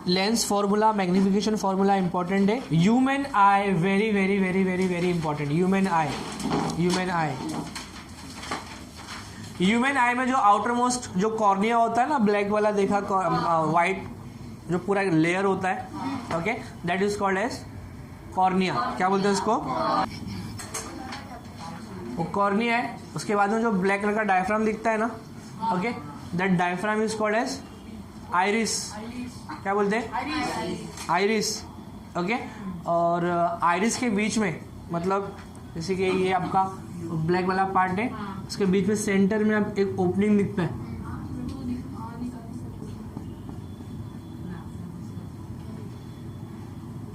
Lens formula, magnification formula important है। Human eye very very very very very important. Human eye, human eye, human eye में जो आउटर मोस्ट जो कॉर्निया होता है ना, ब्लैक वाला देखा, वाइट जो पूरा लेयर होता है, okay, that is called as cornea. क्या बोलते हैं उसको? वो कॉर्निया है। उसके बाद में जो ब्लैक कलर का डायफ्राम दिखता है ना, okay, that diaphragm is called as iris. क्या बोलते हैं? आइरिस। ओके, और आइरिस के बीच में मतलब जैसे कि ये आपका ब्लैक वाला पार्ट है, उसके बीच में सेंटर में आप एक ओपनिंग दिखता है।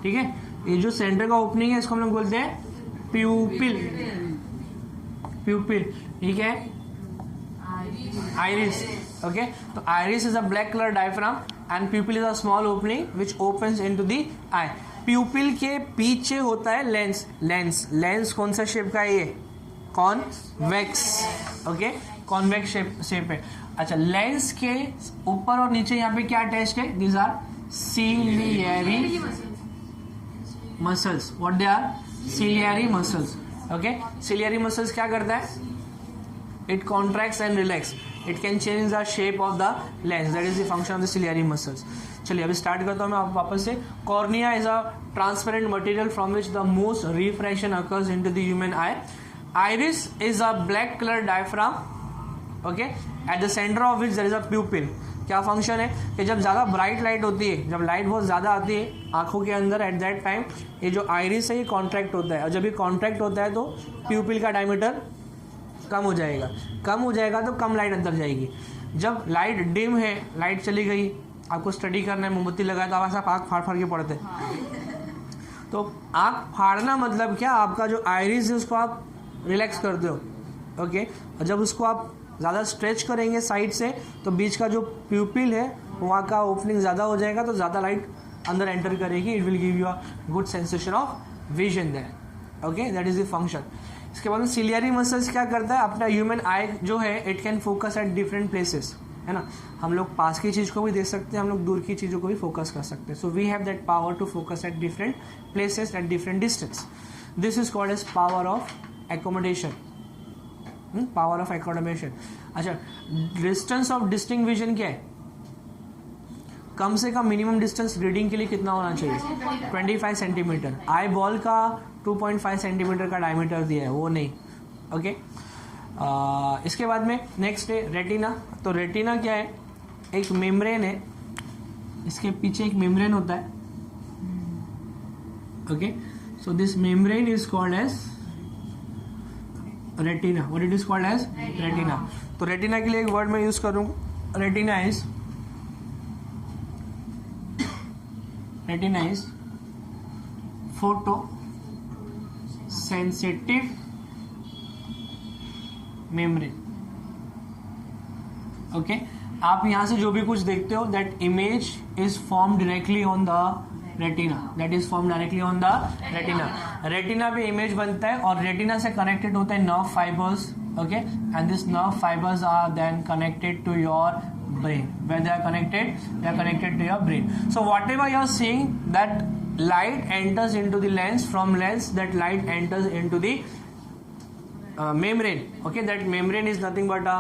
ठीक है, ये जो सेंटर का ओपनिंग है इसको हम लोग बोलते हैं प्यूपिल। प्यूपिल, ठीक है, आइरिस। ओके, तो iris is a black colour diaphragm and प्यूपिल is a small opening which opens into the आई। प्यूपिल के पीछे होता है लेंस। लेंस, लेंस कौन सा शेप का है? ये कॉन्वेक्स। ओके, कॉन्वेक्स शेप है। अच्छा, लेंस के ऊपर और नीचे यहाँ पे क्या अटैच्ड है? These are ciliary muscles. What they are? Ciliary muscles. Okay, ciliary muscles क्या करता है? It contracts and relax, it can change the shape of the lens, that is the function of the ciliary muscles. चलिए अभी स्टार्ट करता हूँ मैं वापस से। Cornea is a transparent material from which the most refraction occurs into the human eye. Iris is a black colour diaphragm, okay, at the centre of which there is a pupil. क्या फंक्शन है कि जब ज़्यादा ब्राइट लाइट होती है, जब लाइट बहुत ज़्यादा आती है आंखों के अंदर, एट दैट टाइम ये जो आइरिस है ये कॉन्ट्रैक्ट होता है, और जब ये कॉन्ट्रैक्ट होता है तो प्यूपिल का डायमीटर कम हो जाएगा। कम हो जाएगा तो कम लाइट अंदर जाएगी। जब लाइट डिम है, लाइट चली गई, आपको स्टडी करना है, मोमबत्ती लगाया तो आप ऐसा आँख फाड़ फाड़ के पड़ते हैं। तो आँख फाड़ना मतलब क्या? आपका जो आइरिस है उसको आप रिलैक्स करते हो, ओके, और जब उसको आप ज़्यादा स्ट्रेच करेंगे साइड से तो बीच का जो प्यूपिल है वहाँ का ओपनिंग ज़्यादा हो जाएगा, तो ज़्यादा लाइट अंदर एंटर करेगी। It will give you a good sensation of vision there. Okay, that is the function. इसके बाद में सिलियरी मसल्स क्या करता है? अपना ह्यूमन आई जो है it can focus at different places, है ना। हम लोग पास की चीज़ को भी देख सकते हैं, हम लोग दूर की चीज़ों को भी फोकस कर सकते हैं। So we have that power to focus at different places at different distance. This is called as power of accommodation. Power of accommodation. अच्छा, डिस्टेंस ऑफ डिस्टिंक्ट विजन क्या है? कम से कम मिनिमम डिस्टेंस रीडिंग के लिए कितना होना चाहिए? 25 सेंटीमीटर। आई बॉल का 2.5 सेंटीमीटर का डायमीटर दिया है, वो नहीं। ओके, इसके बाद में नेक्स्ट है रेटिना। तो रेटिना क्या है, एक मेम्ब्रेन है, इसके पीछे एक मेम्ब्रेन होता है। Okay, so this membrane is called as retina. What it is called as retina. तो रेटिना के लिए एक वर्ड मैं यूज करूंगा, retina is photo sensitive membrane. Okay, आप यहां से जो भी कुछ देखते हो that image is form directly on the retina, that is form directly on the retina. Retina पे इमेज बनता है और रेटिना से कनेक्टेड होते हैं nerve fibres. Okay, and this nerve fibres are then connected to your brain. When they are connected to your brain. So whatever you are seeing, that light enters into the lens, from lens that light enters into the membrane. Okay, that membrane is nothing but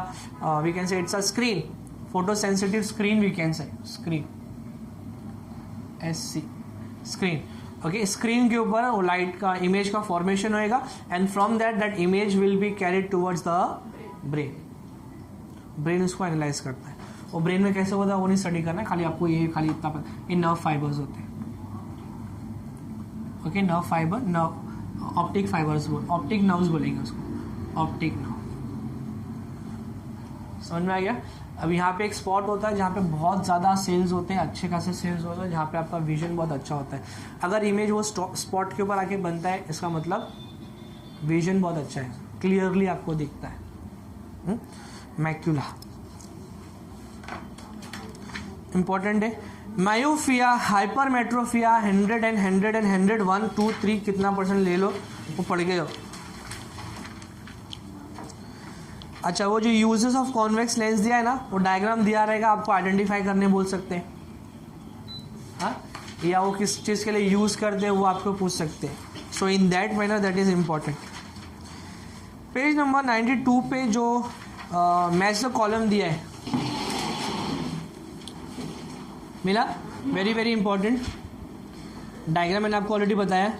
we can say it's a screen, photosensitive screen, we can say screen, SC screen. Okay, screen के ऊपर वो लाइट का इमेज का फॉर्मेशन होएगा and from that image will be carried towards the brain. Brain उसको एनालाइज करता है और ब्रेन में कैसे होता है वो नहीं स्टडी करना है, खाली आपको ये खाली इतना पता, ये नर्व फाइबर्स होते हैं। Okay, nerve fibre, nerve optic fibres, optic nerves बोलेंगे उसको, ऑप्टिक नर्व। समझ में आ गया। अब यहाँ पे एक स्पॉट होता है जहाँ पे बहुत ज़्यादा सेल्स होते हैं, अच्छे खासे सेल्स होते हैं, जहाँ पे आपका विजन बहुत अच्छा होता है। अगर इमेज वो स्पॉट के ऊपर आके बनता है, इसका मतलब विजन बहुत अच्छा है, क्लियरली आपको दिखता है। मैक्यूला इंपॉर्टेंट है। मायोफिया, हाइपरमेट्रोफिया, 100 and 101, 2, 3 कितना परसेंट ले लो वो पढ़ गए हो। अच्छा, वो जो यूजेस ऑफ कॉन्वेक्स लेंस दिया है ना, वो डायग्राम दिया रहेगा, आपको आइडेंटिफाई करने बोल सकते हैं, हाँ, या वो किस चीज़ के लिए यूज करते हैं वो आपको पूछ सकते हैं। So in that manner that is important. Page number 92 पे जो मैच द कॉलम दिया है मिला, वेरी वेरी इंपॉर्टेंट डायग्राम मैंने आपको ऑलरेडी बताया।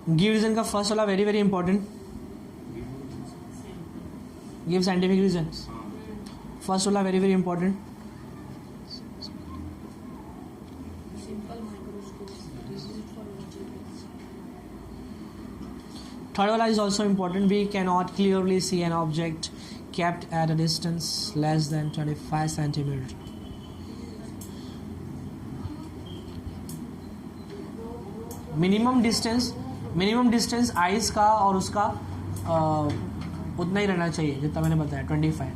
गिव रीजन का फर्स्ट वाला very very important, give scientific reason, first वाला वेरी वेरी इंपॉर्टेंट। थर्ड वाला is also important. We cannot clearly see an object kept at a distance less than 25 centimeters. Minimum distance eyes का और उसका उतना ही रहना चाहिए जितना मैंने बताया 25,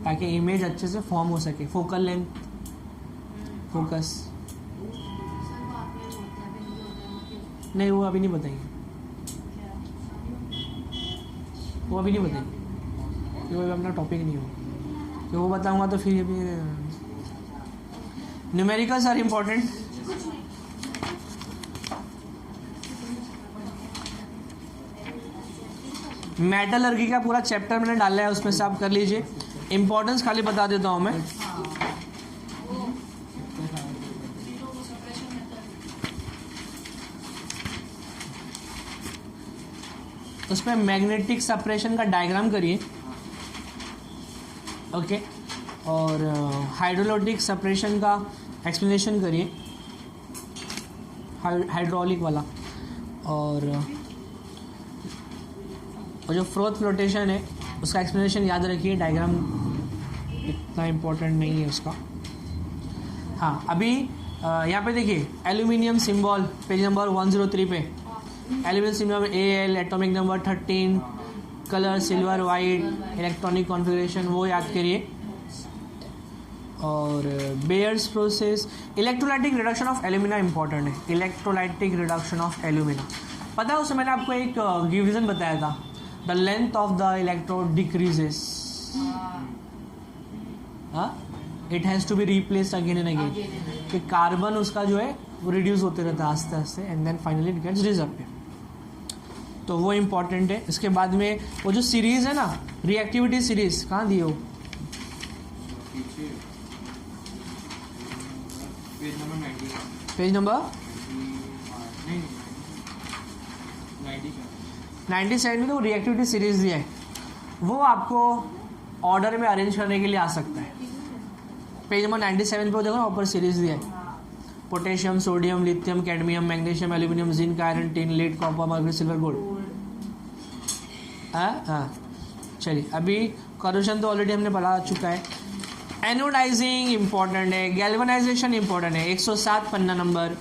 ताकि इमेज अच्छे से फॉर्म हो सके। फोकल लेंथ, फोकस नहीं, वो अभी नहीं बताएंगे, वो अभी नहीं बताएंगे क्योंकि वो अपना टॉपिक नहीं हो, कि वो बताऊंगा तो फिर अभी न्यूमेरिकल्स आर इम्पोर्टेंट। मेटलर्जी का पूरा चैप्टर मैंने डाला है, उसमें से आप कर लीजिए। इंपॉर्टेंस खाली बता देता हूं मैं। उसमें मैग्नेटिक सेपरेशन का डायग्राम करिए, ओके, और हाइड्रोलिक सेपरेशन का एक्सप्लेनेशन करिए, हाइड्रोलिक वाला, और जो फ्रोथ फ्लोटेशन है उसका एक्सप्लेनेशन याद रखिए। डायग्राम इतना इम्पोर्टेंट नहीं है उसका। हाँ, अभी यहाँ पे देखिए एल्यूमिनियम सिंबल, पेज नंबर 103 पे aluminium symbol AL, atomic number 13, colour silver white, electronic configuration वो याद करिए। और bears process, electrolytic reduction of alumina important है। इलेक्ट्रोलाइटिक रिडक्शन ऑफ एल्यूमिना पता है, उसमें मैंने आपको एक गिव रीजन बताया था, the length of the electrode decreases, it has to be replaced again and again, कि कार्बन उसका जो है वो रिड्यूस होते रहता है आस्ते आस्ते, and then finally it gets disappear. तो वो इम्पॉर्टेंट है। इसके बाद में वो जो सीरीज है ना, रिएक्टिविटी सीरीज, कहाँ दी हो? पेज नंबर 97 में तो रिएक्टिविटी सीरीज दिया है। वो आपको ऑर्डर में अरेंज करने के लिए आ सकता है। पेज नंबर 97 पे देखो ना, ऊपर सीरीज दिया है, potassium, sodium, lithium, cadmium, magnesium, aluminium, zinc, iron, tin, lead, copper, mercury, silver, gold. हाँ चलिए, अभी करोशन तो ऑलरेडी हमने पढ़ा चुका है। एनोडाइजिंग इंपॉर्टेंट है, गैल्वेनाइजेशन इंपॉर्टेंट है। 107 पन्ना नंबर।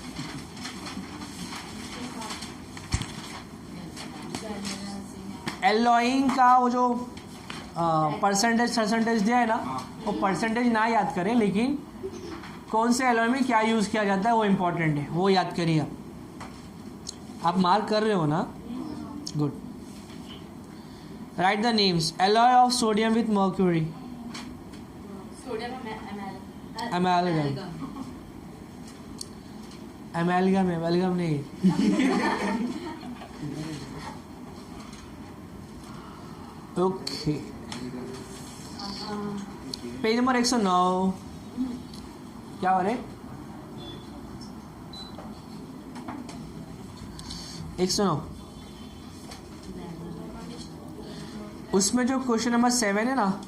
एलॉइंग का वो जो परसेंटेज दिया है ना, वो परसेंटेज ना याद करें, लेकिन कौन से एलॉय में क्या यूज़ किया जाता है वो इम्पोर्टेंट है, वो याद करिए। आप मार्क कर रहे हो ना, good. Write the names. Alloy of sodium with mercury, amalgam नहीं। Okay, page number 109। क्या हो रहे? 109। उसमें जो क्वेश्चन नंबर 7 है ना,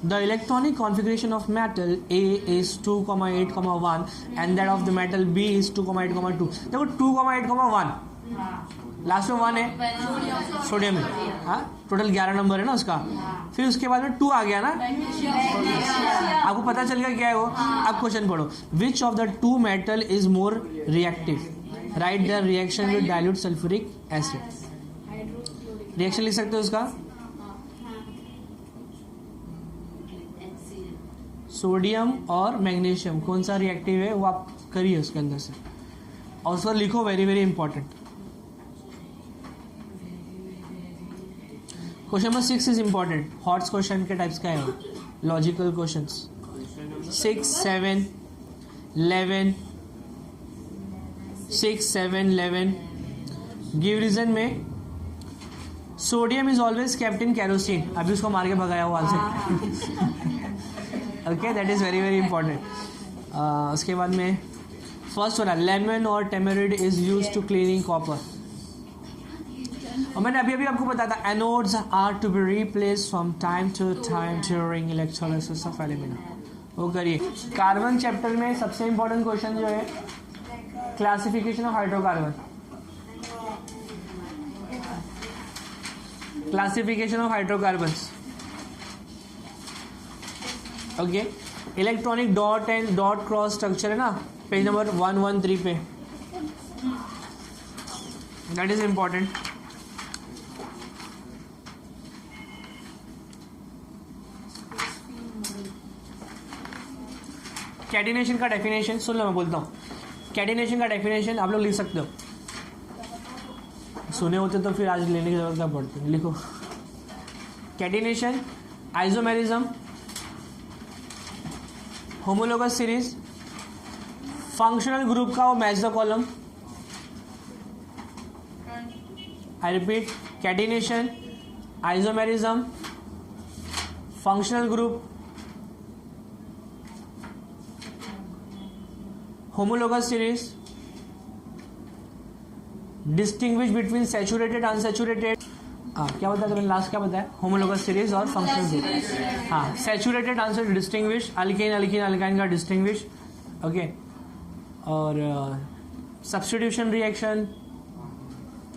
the electronic configuration of metal A is 2,8,1 and that of the metal B is 2,8,2। देखो 2,8,1 लास्ट में 1 है, सोडियम है। हाँ, टोटल 11 नंबर है ना उसका। फिर उसके बाद में 2 आ गया ना, आपको पता चल गया क्या है वो। अब क्वेश्चन पढ़ो। विच of the two metal is more reactive? Right the reaction with dilute sulphuric acid. Reaction लिख सकते हो उसका। सोडियम और मैग्नीशियम कौन सा रिएक्टिव है वो आप करिए उसके अंदर से, और उसको लिखो, very very important. Question number 6 is important. HOTS question के टाइप्स का है, लॉजिकल क्वेश्चंस। 6, 7, 11, 6, 7, 11। गिव रीजन में sodium is always kept in kerosene. अभी उसको मार के भगाया हुआ से। Okay, that is very very important. उसके बाद में फर्स्ट वाला, लेमन और tamarind is use to cleaning copper. और मैंने अभी अभी आपको बताया था, anodes are to be replace from time to time during electrolysis of alumina. वो करिए। कार्बन चैप्टर में सबसे इंपॉर्टेंट क्वेश्चन जो है, classification of hydrocarbon. Classification of hydrocarbons. Okay, electronic dot and dot cross structure है ना, पेज नंबर 113 पे। That is important. कैटिनेशन का डेफिनेशन सुन लो, मैं बोलता हूँ। कैटिनेशन का डेफिनेशन आप लोग लिख सकते हो, सुने होते तो फिर आज लेने की जरूरत क्या पड़ती है। लिखो। Catenation, isomerism, homologous series, functional group का वो match the column. I repeat, catenation, isomerism, functional group, homologous series, distinguish between saturated unsaturated. क्या बताया मैंने लास्ट, क्या बताया? होमोलोगस सीरीज और फंक्शनल ग्रुप। हाँ, saturated unsaturated distinguish, alkane alkene alkyne का डिस्टिंग्विश। ओके, और सब्स्टिट्यूशन रिएक्शन,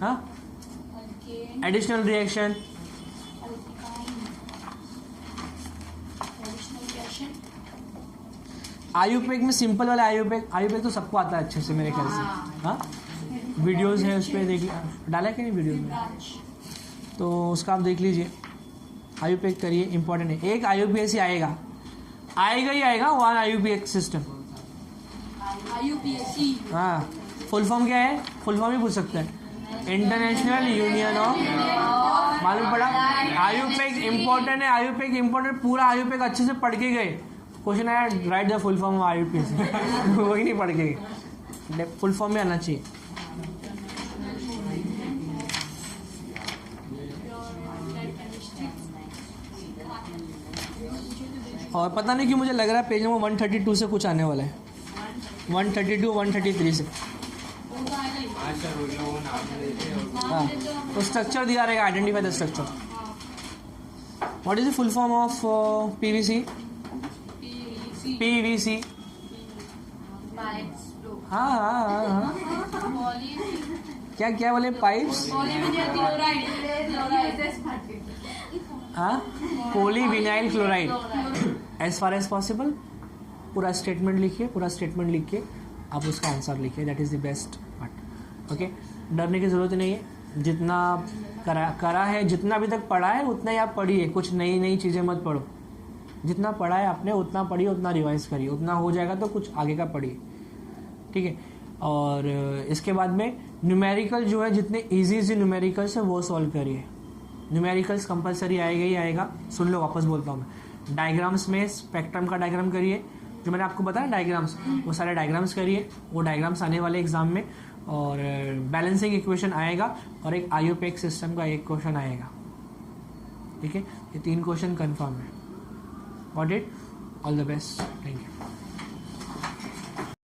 हाँ, एडिशनल रिएक्शन, आयुपेक में सिंपल वाला आयुपेक तो सबको आता है अच्छे से मेरे ख्याल से। हाँ, वीडियोस है उस पर देख, डाला क्या नहीं वीडियोस में, तो उसका आप देख लीजिए। आयुपेक करिए, इंपॉर्टेंट है। एक आयुपीएस ही आएगा ही आएगा, 1 आयुपीएस सिस्टम। हाँ, फुल फॉर्म क्या है? फुल फॉर्म ही पूछ सकते हैं, इंटरनेशनल यूनियन ऑफ, मालूम पड़ा? आयुपेक इंपॉर्टेंट है, आयुपेक इंपॉर्टेंट। पूरा आयुपेक अच्छे से पढ़ के गए, क्वेश्चन आया write the full form of IUPAC, वही नहीं पढ़ के, फुल फॉर्म में आना चाहिए। और पता नहीं क्यों मुझे लग रहा है पेज नंबर 132 से कुछ आने वाला है, 132 133 से। हाँ, तो स्ट्रक्चर दिया रहेगा, identify the structure. What is the full form of PVC? PVC. हाँ हाँ हाँ हाँ, क्या क्या बोले? पाइप्स, हाँ, polyvinyl chloride. As far as possible पूरा स्टेटमेंट लिखिए, पूरा स्टेटमेंट लिख के आप उसका आंसर लिखिए, that is the best part. Okay, डरने की जरूरत नहीं है, जितना करा है, जितना अभी तक पढ़ा है उतना ही आप पढ़िए, कुछ नई नई चीज़ें मत पढ़ो। जितना पढ़ा है आपने उतना पढ़िए, उतना रिवाइज करिए, उतना हो जाएगा तो कुछ आगे का पढ़िए, ठीक है। और इसके बाद में न्यूमेरिकल जो है, जितने इजी न्यूमेरिकल्स है वो सॉल्व करिए। न्यूमेरिकल्स कंपलसरी आएगा ही आएगा। सुन लो, वापस बोलता हूँ मैं। डायग्राम्स में स्पेक्ट्रम का डायग्राम करिए, जो मैंने आपको बताया डायग्राम्स, वो सारे डायग्राम्स करिए, वो डायग्राम्स आने वाले एग्जाम में। और बैलेंसिंग इक्वेशन आएगा और एक आईयूपीएक सिस्टम का एक क्वेश्चन आएगा, ठीक है। ये 3 क्वेश्चन कंफर्म है। Got it? All the best, thank you.